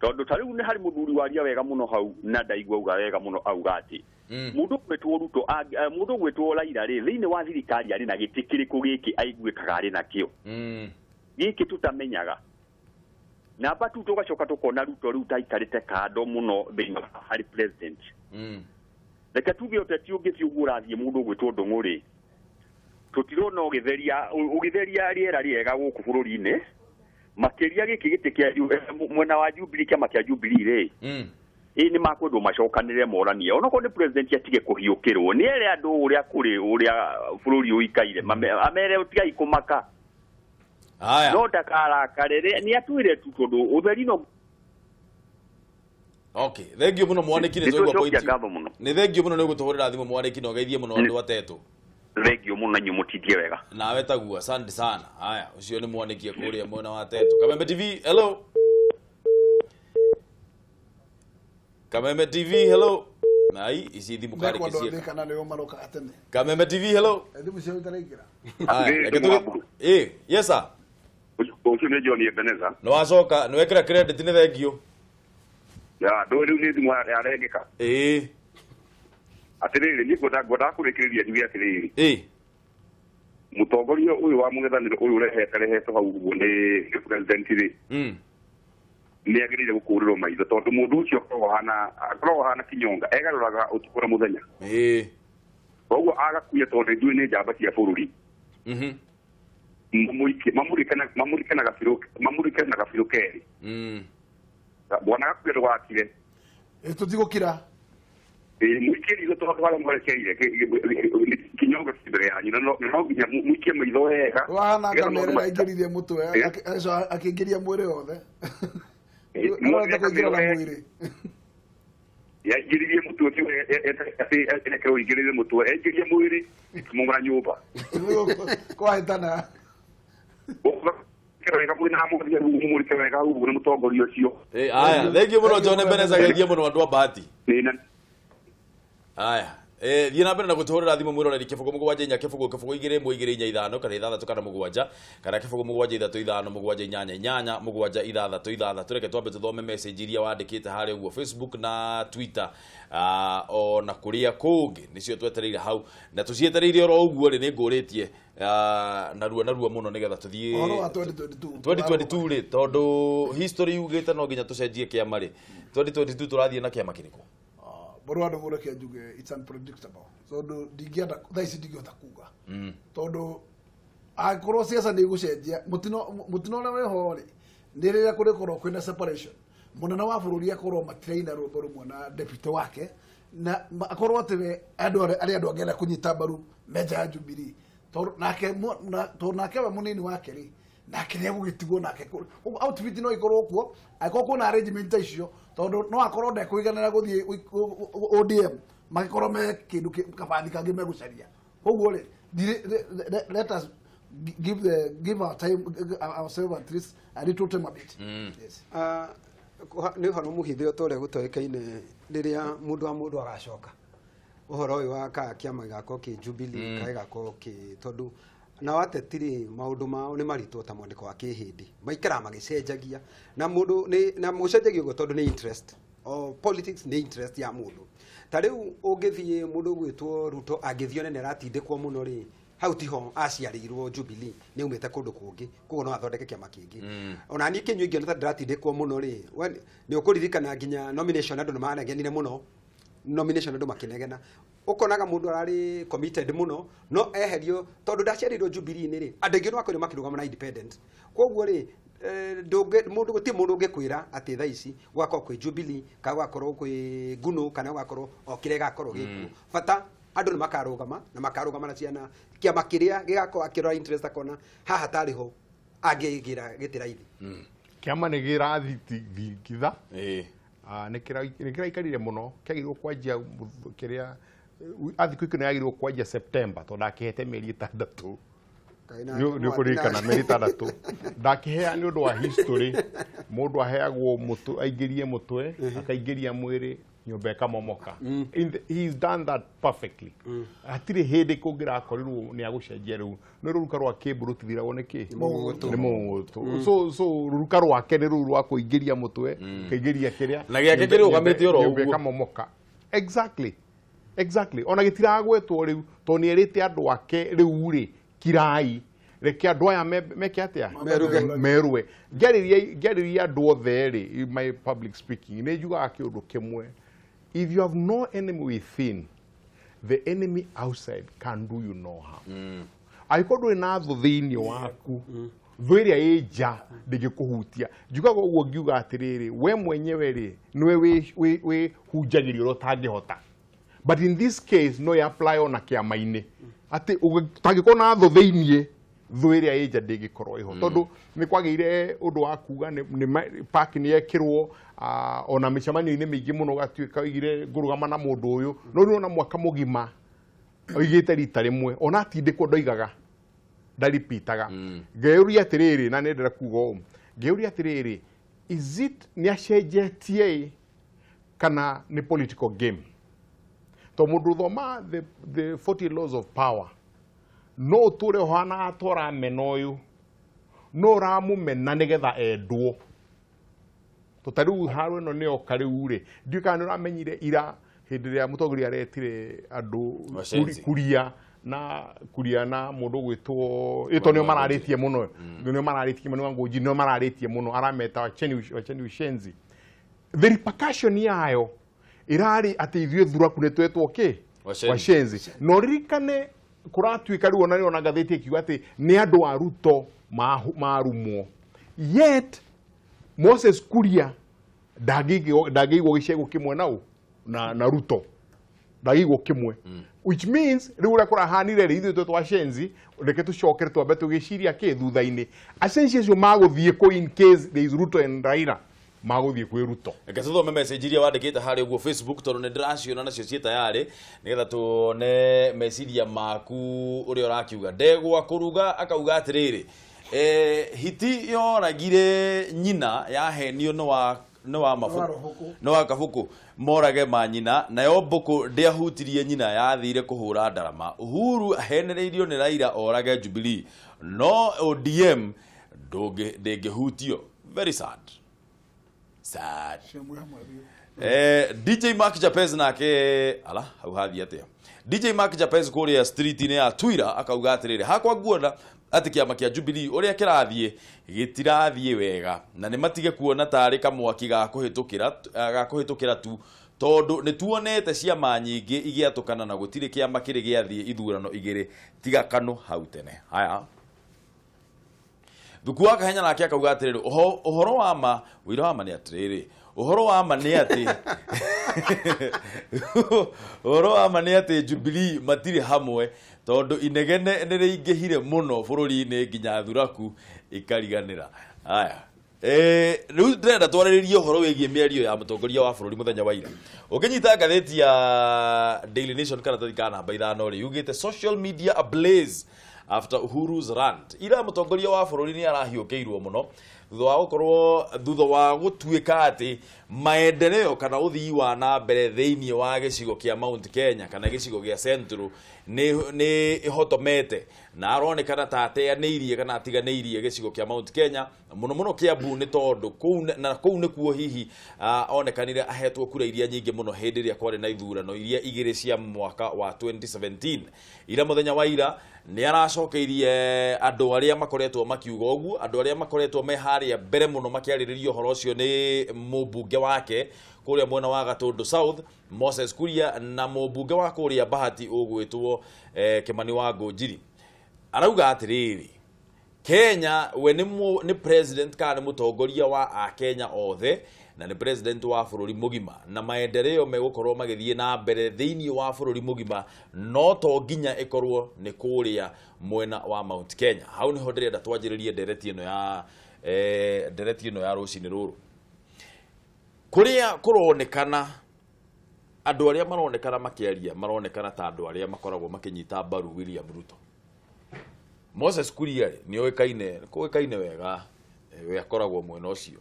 tondũ ta rĩu nĩ harĩ mũthuri waria wega mũno hau na ndaigua uga wega mũno auga atĩ mundu gwetwo Ruto mundu gwetwo Raila ri thiini wa thirikari ari na giti kiriku giki aiguikaga ari nakio giki tutamenyaga na batu tugacoka tukona Ruto riu taikarite kando muno thiini hari president reke tuge uteti ungithi ugurathie mundu gwetwo Ndungu ri tutirona ugitheria riera riega guku bururi-ini makiria giki giti kia mwena wa Jubilee kiama kia Jubilee ri ni makwendo macokanire moranie onako ni president atige kuhiukirwo ni ere andu uria kuri uria bururi uikaire amere utiga ikumaka aya no dakara karere ni atuire tu tondu utheri no okay thengio muno mwaniki ni twaigua point ni thengio muno ni gutuhurira thimu mwaniki no geithie muno andu atetu regio muno nanyu mutithie wega nawe taguo asante sana haya ucio ni mwanikie kuria mwena wa Tetu Kameme TV hello Kameme TV hello ai isi thimu kari kisia kana leo maroka atene Kameme TV hello thimu cio itaraikira yes sir ucio ni John Ebeneza no acoka no wekira credit ni thengio ya do riu ni thimu ya regeka atiriri ni goda kurikiria njuge atiriri mutongoria uyu wa mungethaniro uyu rehetwo hau uguo ni president ri ni agirire gukurirwo maitho tondu mundu ucio akorwo hana kinyonga egaruraga utukura muthenya koguo agakuya tondu njui ni njamba cia bururi mamurikana gabiru keri bwana gakuya ndwakire tutigukira mwikiri zo tondu wala mwerekeire kinyonga kibere yanyu no nginya mwikie maitho wega wahana kamera aingiririe mutwe akingiria mwire wothe no kuingira na mwire ya ingiririe mutwe ti ete ingiririe mutwe ingiririe mwire mungura nyumba kwa hitana kero mwina hamuria muri kero ugu ni mutongoria ucio aya thengio muno John Ebeneza geithia muno andu a bahati aya thiĩ na mbere na gũtũhũrĩra thimũ mwĩroreri kĩbũgũ mũgwanja inya kĩbũgũ kĩbũgũ igĩrĩ ĩmwe igĩrĩ inya ithano kana ithathatũ kana mũgwanja kana kĩbũgũ mũgwanja ithatũ ithano mũgwanja inyanya inyanya mũgwanja ithathatũ ithathatũ reke twambe tũthome message iria wandĩkĩte harĩa ũguo Facebook na Twitter ona kũrĩa kũngĩ nĩcio twetereire hau na tũcietereire oro ũguo rĩ nĩ ngũrĩtie narua mũno nĩgetha tũthiĩ 2022 rĩ tondũ history yugĩte no nginya tũcenjie kĩama rĩ 2022 tũrathiĩ na kĩama kĩrĩkũ Borwado mureke njuge it's unpredictable so do digiata thaisi digiota kuga tondu akorwo siasa ni gucenjia mutino na weho ri ndirira kuri korwo kwina separation munene wa bururi akorwo matiraina rumbo rumwe na deputy wake na akorwo atiwe andu angena kunyita baru meja ya Jubilee nake we munini wake ri nake ni gugitigwo nake outfit no ikorwo kuo akorwo na arrangement icio tondu no akorwo ndekuiganira guthie ODM makikorwo me kindu kabandi kangi megucaria koguo ri let us give our time ourselves at least a little time a bit yes ni horo muhithio tore gutoekaine riria mundu agacoka uhoro uyu wa kiama gako ki Jubilee kai gako ki tondu na watetiri maundu mao ni marito ta mwandiko wa kihindi maikara magicenjagia na mundu ni na mucenjagia go tondu ni interest o politics ni interest ya mundu ta riu ungithie mundu gwitwo Ruto agithio nene ratindikwo muno ri hau tiho aciarirwo Jubilee ni umete kundu kungi kugo no athondeke kiama kingi ona ni kinyu ingĩ ta ratindikwo muno ri ni ukuririkana nginya nomination andu nĩmanagenire muno nomination andu makinegena ukonaga mundu arari committed muno no eherio tondu ndaciarirwo Jubilee ni ri andu angĩ no akorwo makirugama na independent koguo ri mundu guti mundu ungikwira ati tha ici gwakorwo kwi Jubilee ka gwakorwo kwi Ngunu kana gwakorwo okire gakorwo giku fata andu ni makarugama na ciana kiama kiria gigakorwo akirora interest akona haha tariho angigira gitiraithi kiama ni girathithitha nikira ikarire muno kiagirwo kwanjia kiria athiku ikune yagirwo kwanjia September tondu akihete mieri 6 ni kurikana mieri 6 ndakihea ni undu wa history mundu aheagwo mutu aingirie mutwe akaingiria mwiri nyumba ikamomoka he's done that perfectly atire hindi kungira akorirwo ni agucenjia riu no ruruka rwa kiburu tithiragwo niki ni mungutu so ruruka rwake ni ruru rwa kuingiria mutwe kaingiria kiria na giake kiri ugamite oro uguo ikamomoka exactly ona gitiragwetwo riu to ni erite andu ake riu ri kirai reke andu aya meke atia merwe ngeriria andu othe ri my public speaking ni njugaga kiundu kimwe if you have no enemy within the enemy outside can do you no harm aikorwo na tho thiini waku tho iria ija ndingikuhutia njugaga uguo ngiuga atiriri we mwenyewe ri niwe we hunjagirio rotangihota but in this case no ya apply ona kiama-ini ati utangikona na tho thiini tho iria ija ndingikorwo iho tondu ni kwagire undu wa kuga ni park ni yekirwo ona micemanio-ini mingi muno gatuika igire ngurugama na mundu uyu no ni ona mwaka mugima oigite rita rimwe ona atindikwo ndoigaga ndaripitaga ngeuria atiriri na nendera kugo ngeuria atiriri is it ni acenjetie kana ni political game to mundu thoma the 40 laws of power no ture hana atora menoyu no ramu mena nigetha endwo tutariu haru no ne okariure ndiuka ni ramenyire ira hindi ya mutongoria aretire andu kuria na mundu gwitwo ito ne mararitie muno ne mararitie muno ngoji ne mararitie muno arameta wacheni ushenzi the repercussion yayo irari ati ithuĩ thuraku nĩ twetwo kĩ washenzi no ririkane kuratuika riu ona ona ngathĩti ikiuga ati nĩ andũ a Ruto marumwo yet Moses Kuria ndagĩigwo gĩcego kĩmwe na Ruto ndagĩigwo kĩmwe which means riu ũrĩa kũrahanire rĩ ithuĩ twetwo washenzi reke tũcokere twambe tũgĩciria kĩ thutha-inĩ acenci acio magũthiĩ kũ in case there is Ruto and Raila maguthie kwi Ruto ngathuthome message iria wandikite hari uguo Facebook tondu ni ndiraciona nacio cie tayari nigetha tuone meciria maku uria urakiuga ndegwa kuruga akauga atiriri hiti yoragire nyina yahenio no wa mabuku no wa kabuku morage ma nyina nayo mbuku ndiahutirie nyina yathire kuhura ndarama Uhuru ahenereirio ni Raila orage Jubilee no ODM ndengehutio very sad DJ Mark Japez nake ala hau hathi atia DJ Mark Japez kuria street ni ya Twitter akauga atiriri hakwa nguona ati kiama kia Jubilee uria kirathie gitirathie wega na ni matige kuona tari kamwaki ga kuhitukira tu tondu ni tuonete ciama nyingi igiatukana na gutire kiama kiri giathie ithurano igiri tiga kanu hau tene haya Thukua kahenya nake akauga atiriri uhoro wa ma wira wa ma ni atiriri uhoro wa ma ni ati uhoro wa ma ni ati Jubilee matiri hamwe tondu inegene ni ringihire muno bururi-ini nginya thuraku ikariganira haya riu ndĩrenda twarĩrĩrie ũhoro wĩgiĩ mĩario ya mũtongoria wa bũrũri mũthenya wa ira ũkĩnyita ngathĩti ya Daily Nation karatathi ka namba 5 rĩ yugĩte social media ablaze after Uhuru's rant ira mũtongoria wa bũrũri ni arahiũkĩirwo muno thutha wa gũtuĩka ati maendeleo kana ũthii wa na mbere thĩinĩ wa gĩcigo kĩa Mount Kenya kana gĩcigo gĩa Central ni ihotomete na aronekana ta ateanĩirie kana atiganĩirie gĩcigo kĩa Mount Kenya muno Kiambu ni tondu kuu nĩkuo hihi onekanire ahetwo kura iria nyingĩ muno hĩndĩ ĩrĩa kwarĩ na ithurano iria igĩrĩ cia mwaka wa 2017 ira muthenya wa ira ni aracokeirie andu aria makoretwo makiuga uguo andu aria makoretwo meharia mbere muno makiarĩrĩria ũhoro ũcio ni mũmbunge wake kuria mwena wa Gatundu South Moses Kuria na mũmbunge wa kuria Bahati ũgwĩtwo Kimani wa Ngũnjiri arauga atiriri Kenya we ni president kana mutongoria wa a Kenya othe na ni president wa bũrũri mũgima na maendeleo megũkorwo magĩthiĩ na mbere thĩinĩ wa bũrũri mũgima no to nginya ikorwo ni kuria mwena wa Mount Kenya hau niho ndĩrenda twanjĩrĩrie ndereti ĩno ya rũcinĩ rũrũ kuria kuronekana andu aria maronekana makiaria maronekana ta andu aria makoragwo makinyita mbaru William Ruto Moses Kuria ni oikaine wega we akoragwo mwena ucio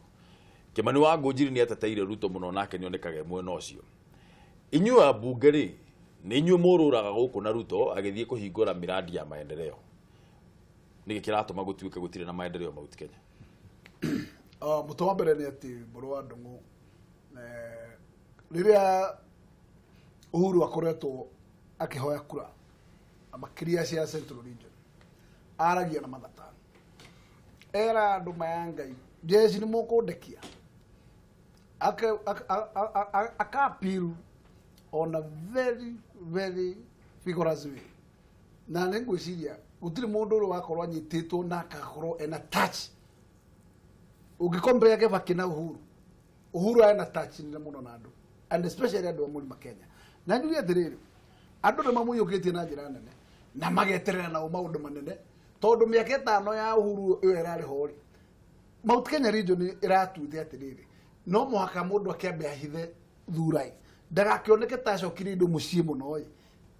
Kimani wa Ngũnjiri ni ateteire Ruto muno nake ni onekage mwena ucio inyua bungeri ni inyua mururaga guku na Ruto agithie kuhingura miradi ya maendeleo ni kiratuma gutuike gutire na maendeleo Mount Kenya muto wa mbere ni ati mburu wa ndungu riria Uhuru akoretwo akihoya kura amakiria cia Central Region aragia na mathata era andu mayangai jeshi ni mukundekia appeal on a very very vigorous way na ngwiciria gutiri mundu uri wakorwo anyititwo na akakorwo ena touch ugikombe yake vakina Uhuru ana touch ni muno na andu and especially andu wa Kenya na njuge atiriri andu mamuyukitie na njira nene na mageterera na maundu manene tondu miaka 5 ya Uhuru iyo irari hori Mount Kenya region iratuite atiriri no muhaka mundu akiambe ahithe thurai ndagakioneke ta cokiri indu mucie muno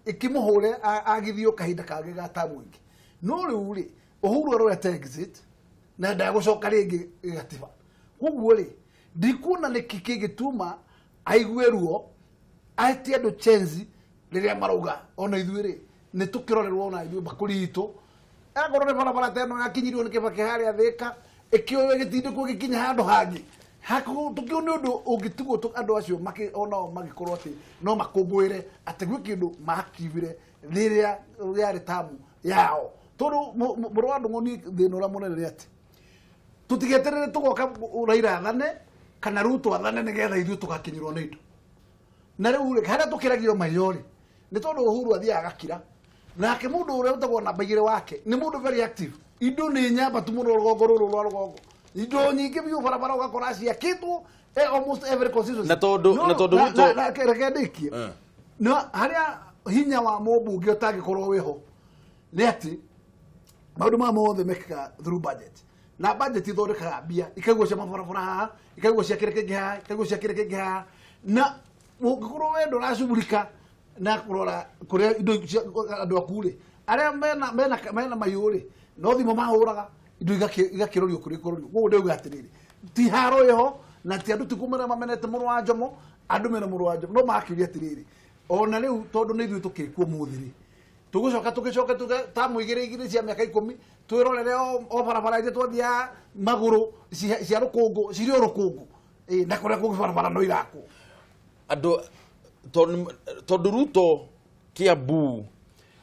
ikimuhure agithio kahinda kage ga tamu ingi no riu ri Uhuru arorete exit na ndagucoka ringi gatiba koguo ri ndikuna niki gituma aigue ruo atie andu chenzi riria marauga ona ithuĩ ri ni tukirorerwo ona ithuĩ bakuri itu agorwo ni barabara teno yakinyirio ni Kibaki haria Thika ikioyo gitindikwo gikinya handu hangi tukio ni undu ungitugwo andu acio onao magikorwo ati no makungwire ati gwi kindu makivire riria yari tamu yao tondu muru wa ndung'u thina uria munene ni ati tutigeterere tugoka Raila athane kana Ruto athane nigetha ithuĩ tugakinyirwo ni indo na riu haria tukiragiro mayori ni tondu Uhuru athia agakira nake mundu uria utagwo namba 2 wake ni mundu very active indo ni nyamba tu muno rugongo ruru rwa rugongo indo nyingi biu barabara ugakora ciakitwo almost every constituency na tondu Ruto na kerekendikie no haria hinya wa mubunge utangikorwo wiho ni ati maundu ma mothe mekika through budget na budget ithondekaga mbia ikaigwo cia mabarabara haha ikaigwo cia kireke haha ikaigwo cia kireke haha na ungikorwo wendo racubulika na kurora kuria indo andu akure aria mena mayuri no thimo mahuraga indo igakirorio kuri kurorio guo ndeuga atiriri ti haro iho na ti andu tikumera mamenete muru wa Njomo andu mena muru wa Njomo no makiria atiriri ona riu tondu ni ithuĩ tukikuo muthiri tugucoka tamu igire cia miaka 10 twirorere o barabara ije twathia maguru cia rukungu cirio rukungu na kuria kungi barabara no iraku andu tondu Ruto Kiambu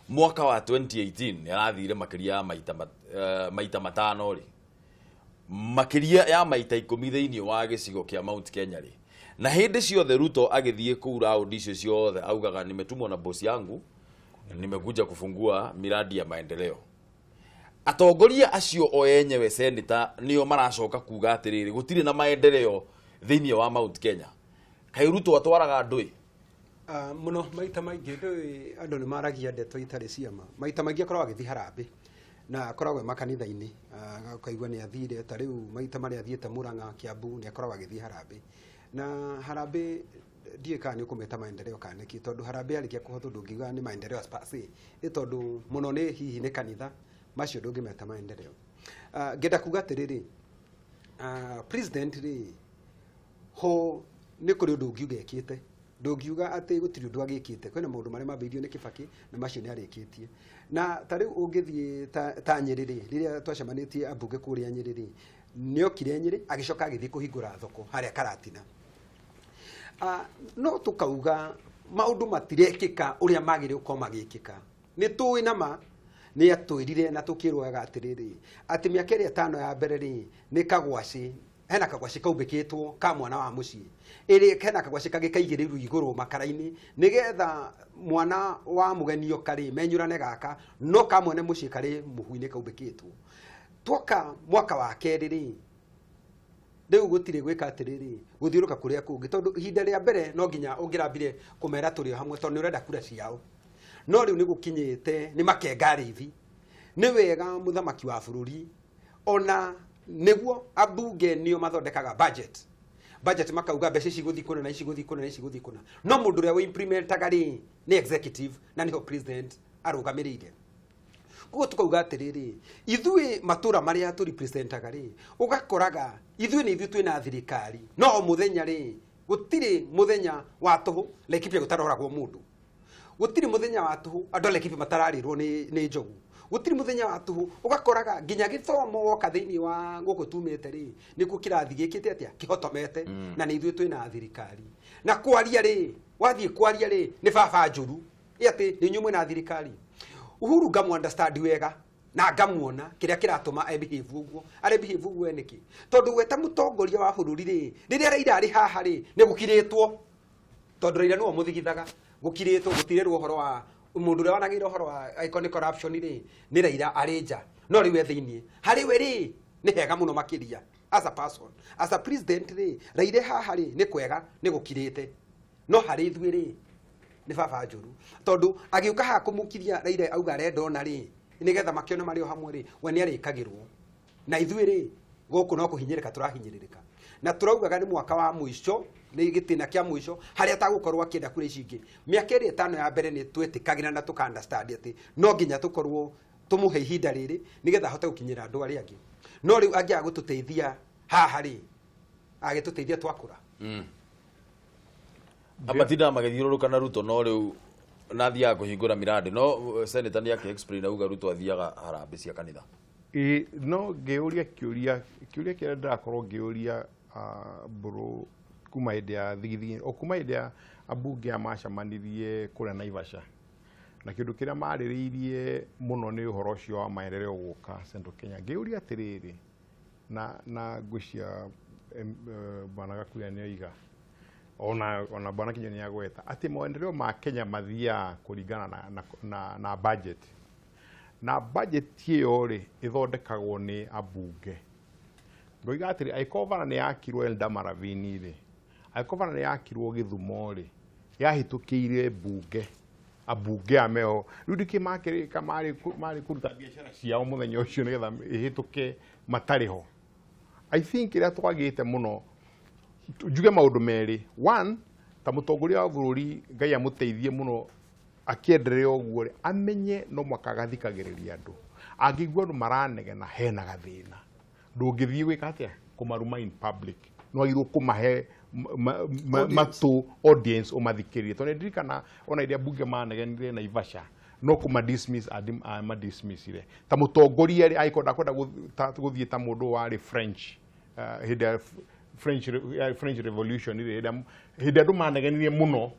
mwaka wa 2018 yarathire makiria maita matano ri makiria ya maita 10 thiini wa gicigo kia Mount Kenya ri na hindi ciothe Ruto agithie ku round icio ciothe augaga nimetumwa na boss yangu nimekuja kufungua miradi ya maendeleo atongoria acio o yenyewe senator nio maracoka kuga atiriri gutire na maendeleo thiini wa Mount Kenya kai Ruto atwaraga ndui muno maita maingi ndui andu ni maragia ndeto itari ciama maita maingi akorwo agithi harambe na akoragwo makanitha-ini akaigua ni athire ta riu maita mari athiete Murang'a Kiambu ni akoragwo agithi harambe na harambe ndiye kana kumeta maendeleo kana ki tondu harambe arikia kuhotho ndungiga ni maendeleo spasi ni tondu muno ni hihi ni kanitha macio ndungimeta maendeleo ngenda kuga atiriri president ri ho ni kuri undu ungiuga ekite ndungiuga ati gutiri undu agikite kwina maundu maria mambeirio ni Kibaki na macio ni arikitie na tari ungithie ta Nyerere riria twacemanitie ambunge kuria Nyerere niokire Nyeri agicoka agithie kuhingura thoko haria Karatina no tukauga maundu matirekika uria magire uko magikika ni tuwi nama ni atwirire na tukirwaga atiriri ati miaka 5 ya mbere ri ni kagwaci hena kagwaci kaumbikitwo ka mwana wa mucii iri hena kagwaci kagikaigirirwo iguru makara-ini nigetha mwana wa mugenio kari menyurane gaka no ka mwene mucii kari muhu-ini kaumbikitwo twoka mwaka wa kerĩ ri riu gutire gwika atiriri guthiuruka kuria kungi tondu ihinda ria mbere no nginya ungirambire kumera turi hamwe tondu ni urenda kura ciao no riu ni gukinyite ni makengarithi ni wega muthamaki wa bururi ona niguo abunge nio mathondekaga budget makauga mbeca ciguthi kuna na iciguthi kuna na iciguthi kuna no mundu ria we implementaga ri ni executive na niho president arugamirire kuko tukauga atiriri ithui matura maria turi presentaga ri ugakoraga ithui ni ithui twina thirikari no muthenya ri gutiri muthenya wa tuhu Laikipia gutaroragwo mundu gutiri muthenya wa tuhu andu Laikipia matararirwo ni njogu gutiri muthenya wa tuhu ugakoraga nginya githomo woka thiini wa guku tumite ri niku kirathi gikite atia kihotomete na ni ithui twina thirikari na kwaria ri wathie kwaria ri ni baba njuru ati ni nyumwe na thirikari Uhuru ngamu understand wega na ngamuona kiria kiratuma behave uguo behave uguo niki tondu weta mutongoria wa bururi ri riria Raila ari haha ri ni gukiritwo tondu Raila no muthigithaga gukiritwo gutirerwo horo wa mundu ria wanagire horo wa iconic corruption ri ni Raila ari nja no riwe thiini hari we ri ni hega muno makiria as a person as a president ri Raila haha ri ni kwega ni gukirite no hari ithui ri ni baba njuru tondu agiuka ha kumukiria Raila auga rendona ri nigetha makione mario hamwe ri we ni arikagirwo na ithui ri guku no kuhinyirika turahinyiririka na turaugaga ni mwaka wa muico ni gitina kia muico haria tagukorwo akienda kure icingi miaka iri 5 ya mbere ni twetikagira na tuka understand ati no nginya tukorwo tumuhe ihinda riri nigetha hote gukinyira andu ari angi no riu angia gututeithia haha ri agituteithia twakura abatinda magithiururuka na Ruto no riu nathia kuhingura miradi no senator ni explain auga Ruto athiaga harambe cia kanitha no ngeuria kiuria kira ndakorwo ngeuria bro kuma ide ya thigithigi o kuma ide ya abunge amacamanirie kure Naivasha na kindu kiria maririirie muno ni uhoro cio wa maendeleo guka Central Kenya ngeuria atiriri na gucia bwana Gakuya ni oiga ona bwana Kinyoni yagweta ati maendeleo ma Kenya mathia kuringana na budget na budget hiyo ri ithondekagwo ni abunge ngoiga atiri aikovana ni yakirwo Eldamaravini ri aikovana ni yakirwo Githumo ri yahitukiire bunge abunge ameo rudiki makiri kamari kuruta biashara ciao muthenya ucio nigetha ihituke matariho I think ira twagite muno juge maundu meri one ta mutongoria wa bururi Ngai amuteithie muno akienderea uguo ri amenye no mwaka gathikagiriria andu angigwa andu maranege na hena gathina ndungithie gwika atia kumaruma in public no iru kumahe matu audience umathikirie tone ndirikana ona iria bunge manegenire na Naivasha no kuma dismiss ma dismiss ire ta mutongoria ri aikonda guthie ta mundu wa French French Revolution ire hida andu manegenirie muno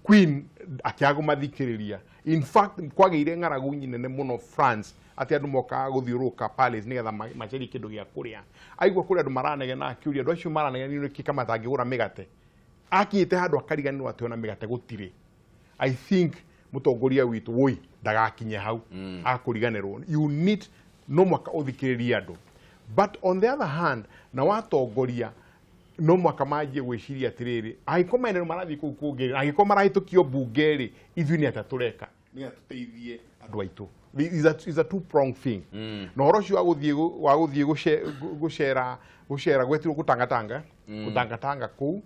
Queen akiago mathikiriria in fact kwagire ng'aragu nyinene muno France ati andu moka guthiuruka palace nigetha macheri kindu gia kuria aigwa kuria andu maranege na akiuria andu acio maranege ni kama tangigura migate akiite handu akariganirwo ati ona migate gutire I think mutongoria witu woi ndagakinye hau akuriganirwo you need no mwaka uthikiriria andu but on the other hand na watongoria no mwaka maje gwiciria atiriri aikomene marathi kugere agiko marahitukio bungeri ithuni atatureka ni atuteithie andu aitu is a two prong thing no horo cio wa guthie gushera gwetirwo kutangatanga ku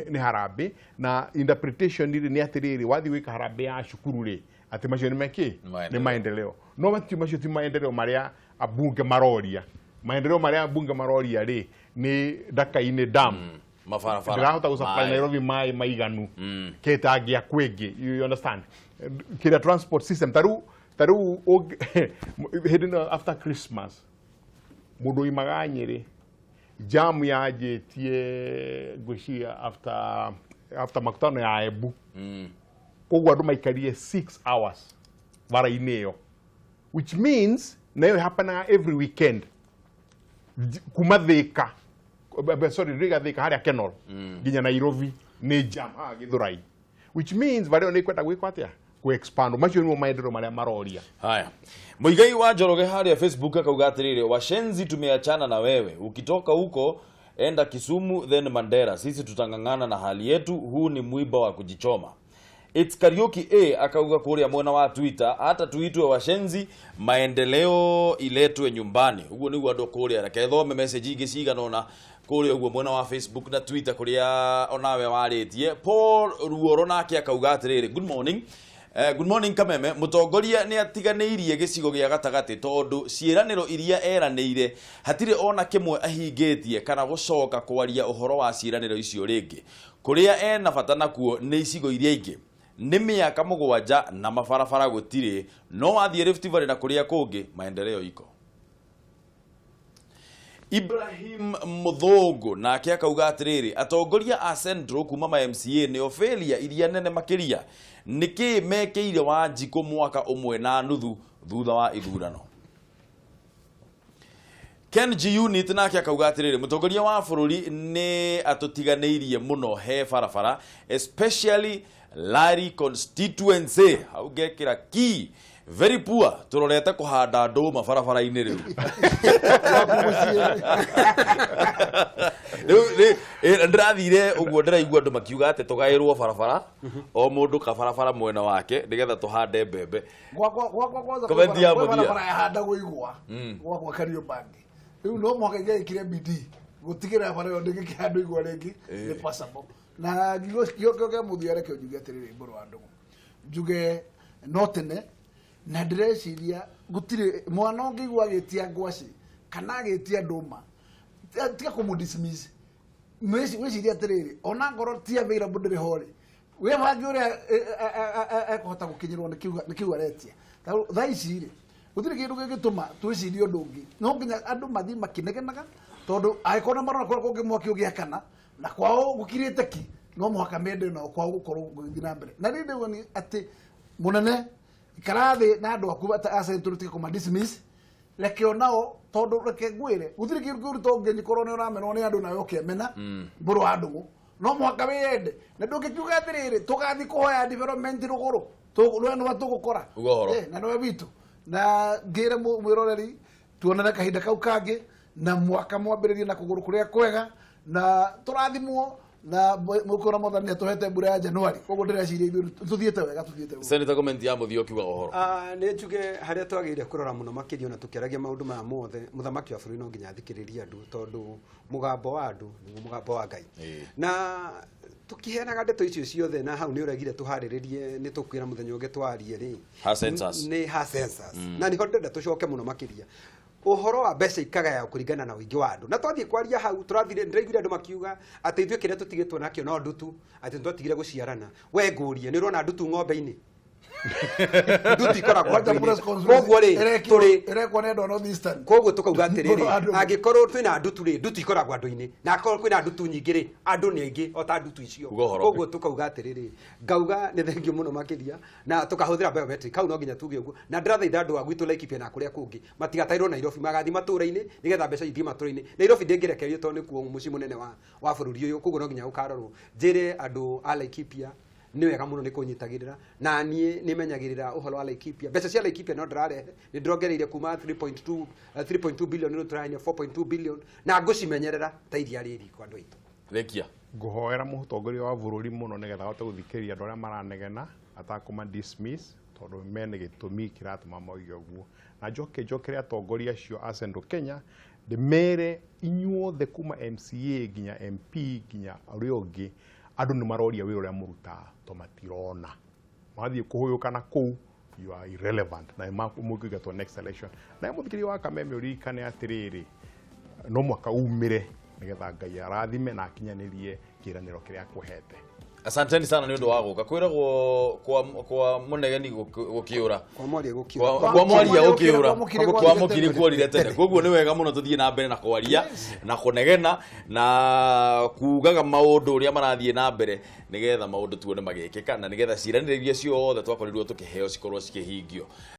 ni harambe na interpretation ni atiriri wathi gwika harambe ya cukuru ri ati macio ni meki ni maendeleo no mati macio ti maendeleo maria abunge maroria maendeleo maria abunge maroria ri ni Daka-ini dam mafarafara ndirahota gusupply Nairobi mai maiganu ketangia kwingi you understand kira transport system taru hidden after Christmas mundu imaganyire jam yajetie gushia after makutano ya Ebu kogwa andu maikarie 6 hours bara-ini iyo which means nayo happens every weekend kumathika rigathika haria Kenol nginya Nairobi ni jam Githurai which means vario ni kwenda gwikwa atia ku expand macio ni maendeleo maria maroria haya Muigai wa Njoroge haria Facebook akauga atiriri washenzi tumeachana na wewe ukitoka huko enda Kisumu then Mandera sisi tutangangana na hali yetu huu ni mwiba wa kujichoma It's Kararuku akauga kuria mwena wa Twitter hata tuitwe washenzi maendeleo iletwe nyumbani uguo ni andu kuria reke thome message ingiciga nona kuria uguo mwena wa Facebook na Twitter kuria onawe waritie Paul Ruoro nake akauga atiriri good morning Kameme mutongoria ni atiganeirie gicigo gia gatagati tondu ciiraniro iria eranire hatire ona kimwe ahingitie kana gucoka kwaria uhoro wa ciiraniro icio ringi kuria ena bata nakuo ni icigo iria ingi ni miaka mugwanja na mafarafara gutire no wathie Rift Valley na kuria kungi maendeleo iko Ibrahim Muthongo nake akauga atiriri atongoria a Central kuma ma MCA ni ofelia iria nene makiria niki mekeire Wanjiku mwaka umwe na nuthu thutha wa ithurano Ken G Unit nake akauga atiriri mutongoria wa bururi ni atutiganeirie muno he farafara especially Larry constituency augekira ki very poor turorete kuhanda ndu mafarafara-ini riu ndirathire uguo ndiraigua andu makiuga ati tugairwo farafara o mundu kafarafara mwena wake nigetha tuhande mbembe gwakwa farafara ya handa guigwa gwakwa Kariobangi riu no mwaka ngekire bidii gutigira bara yo ndike handu igwa ringi ni possible na gyo muthiare ke njuge atiriri mburu andu njuge no tene na ndreciria gutire mwana ngigwa gitia ngwaci kana gitia nduma tiga kumudismiss wiciria atiriri ona ngoro tia vira mbundire hore we bangi uria ekota gukinyirwo ni kiuga retia tha ici ri gutire kindu gigituma twicirie undu ungi no nginya andu mathi makinegenaga tondu aikona marona kwa kungi mwaki ugiakana na kwao gukirite ki no mwaka mende no kwao gukorwo guthina mbere na rinde woni ati munene ikarathi na andu aku asenturutika kuma dismiss leke onao tondu reke ngwire gutire kindu tongi ni korone uramenwo ni andu na yoke mena mburu andu no mwaka wende na ndungikiuga atiriri tugathi kuhoya development ruguru rwenu watugukora na no bitu na ngire mwiroreri tuonana kahinda kau kangi na mwaka mwambiririe na kuguru kuria kwega na turathimwo na mukora mothani atuhete mbura ya Januari koguo ndireciria tuthiete wega Senator comment ya muthio kiuga uhoro ne njuge haria twagire kurora muno makirio na tukiragia maundu ma mothe muthamaki wa bũrũri no nginya athikiriria andu tondu mugambo wa andu ni mugambo wa Ngai na tukihenaga ndeto icio ciothe na hau ni uragire tuhariririe ni tukwira muthenya ungi twarie ri ha census na ni honde tucoke muno makiria uhoro wa mbeca ikagaya kuringana na wingi wa andu na twathie kwaria hau turathire ndiraiguire andu makiuga ati ithuĩ kĩrĩa tũtigĩtwo nakĩo no ndutu ati twatigire guciarana we ngurie ni urona ndutu ng'ombe-inĩ ndutu ikoragwo koguo rĩ irekwo nendo no this time koguo tukauga atiriri angikorwo twina ndutu rĩ ndutu ikoragwo andu-inĩ na akorwo kwina ndutu nyingĩ rĩ andu nĩ aingĩ o ta ndutu icio koguo tukauga atiriri ngauga nĩ thengio mũno makiria na tukahũthĩra biometric hau no nginya tuge ũguo na ndirathaitha andu a gwitũ Laikipia na kũrĩa kũngĩ matigatairwo Nairobi magathi matũra-inĩ nigetha mbeca ithie matũra-inĩ Nairobi ndĩngĩrekerio tondũ nĩ kuo mũciĩ mũnene wa bũrũri ũyũ koguo no nginya ũkarorwo njĩre andu a Laikipia ni wega muno ni kunyitagirira na nie ni menyagirira uhoro wa Laikipia mbeca cia Laikipia no ndirarehe ni ndrongereire kuma 3.2 billion no turanya 4.2 billion na ngucimenyerera ta iria riri kwa andu aitu rekia nguhoera mutongoria wa bũrũri muno nigetha ahote guthikiria andu aria maranegena atakuma dismiss tondu mene gitumi kiratuma moige uguo na njokere atongoria acio a Central Kenya de mere inyuothe kuma MCA nginya MP nginya uria ungi andu ni maroria wira uria muruta to matirona mathie kuhuyuka na ku you are irrelevant na mukiga to next election na muthikiri wa Kameme urikane atiriri no mwaka umire nigetha Ngai arathime na akinyanirie kiraniro kiria kuhete. Asanteni sana ni undu wa guka kwiragwo kwa munegeni gukiura kwa mwaria gukiura kwa mukiri kuorire tene koguo ni wega muno tuthie na mbere na kwaria na kunegena na kugaga maundu uria marathie na mbere nigetha maundu tuone magikika na nigetha ciraniriria ciothe twakorirwo tukiheo cikorwo cikihingio.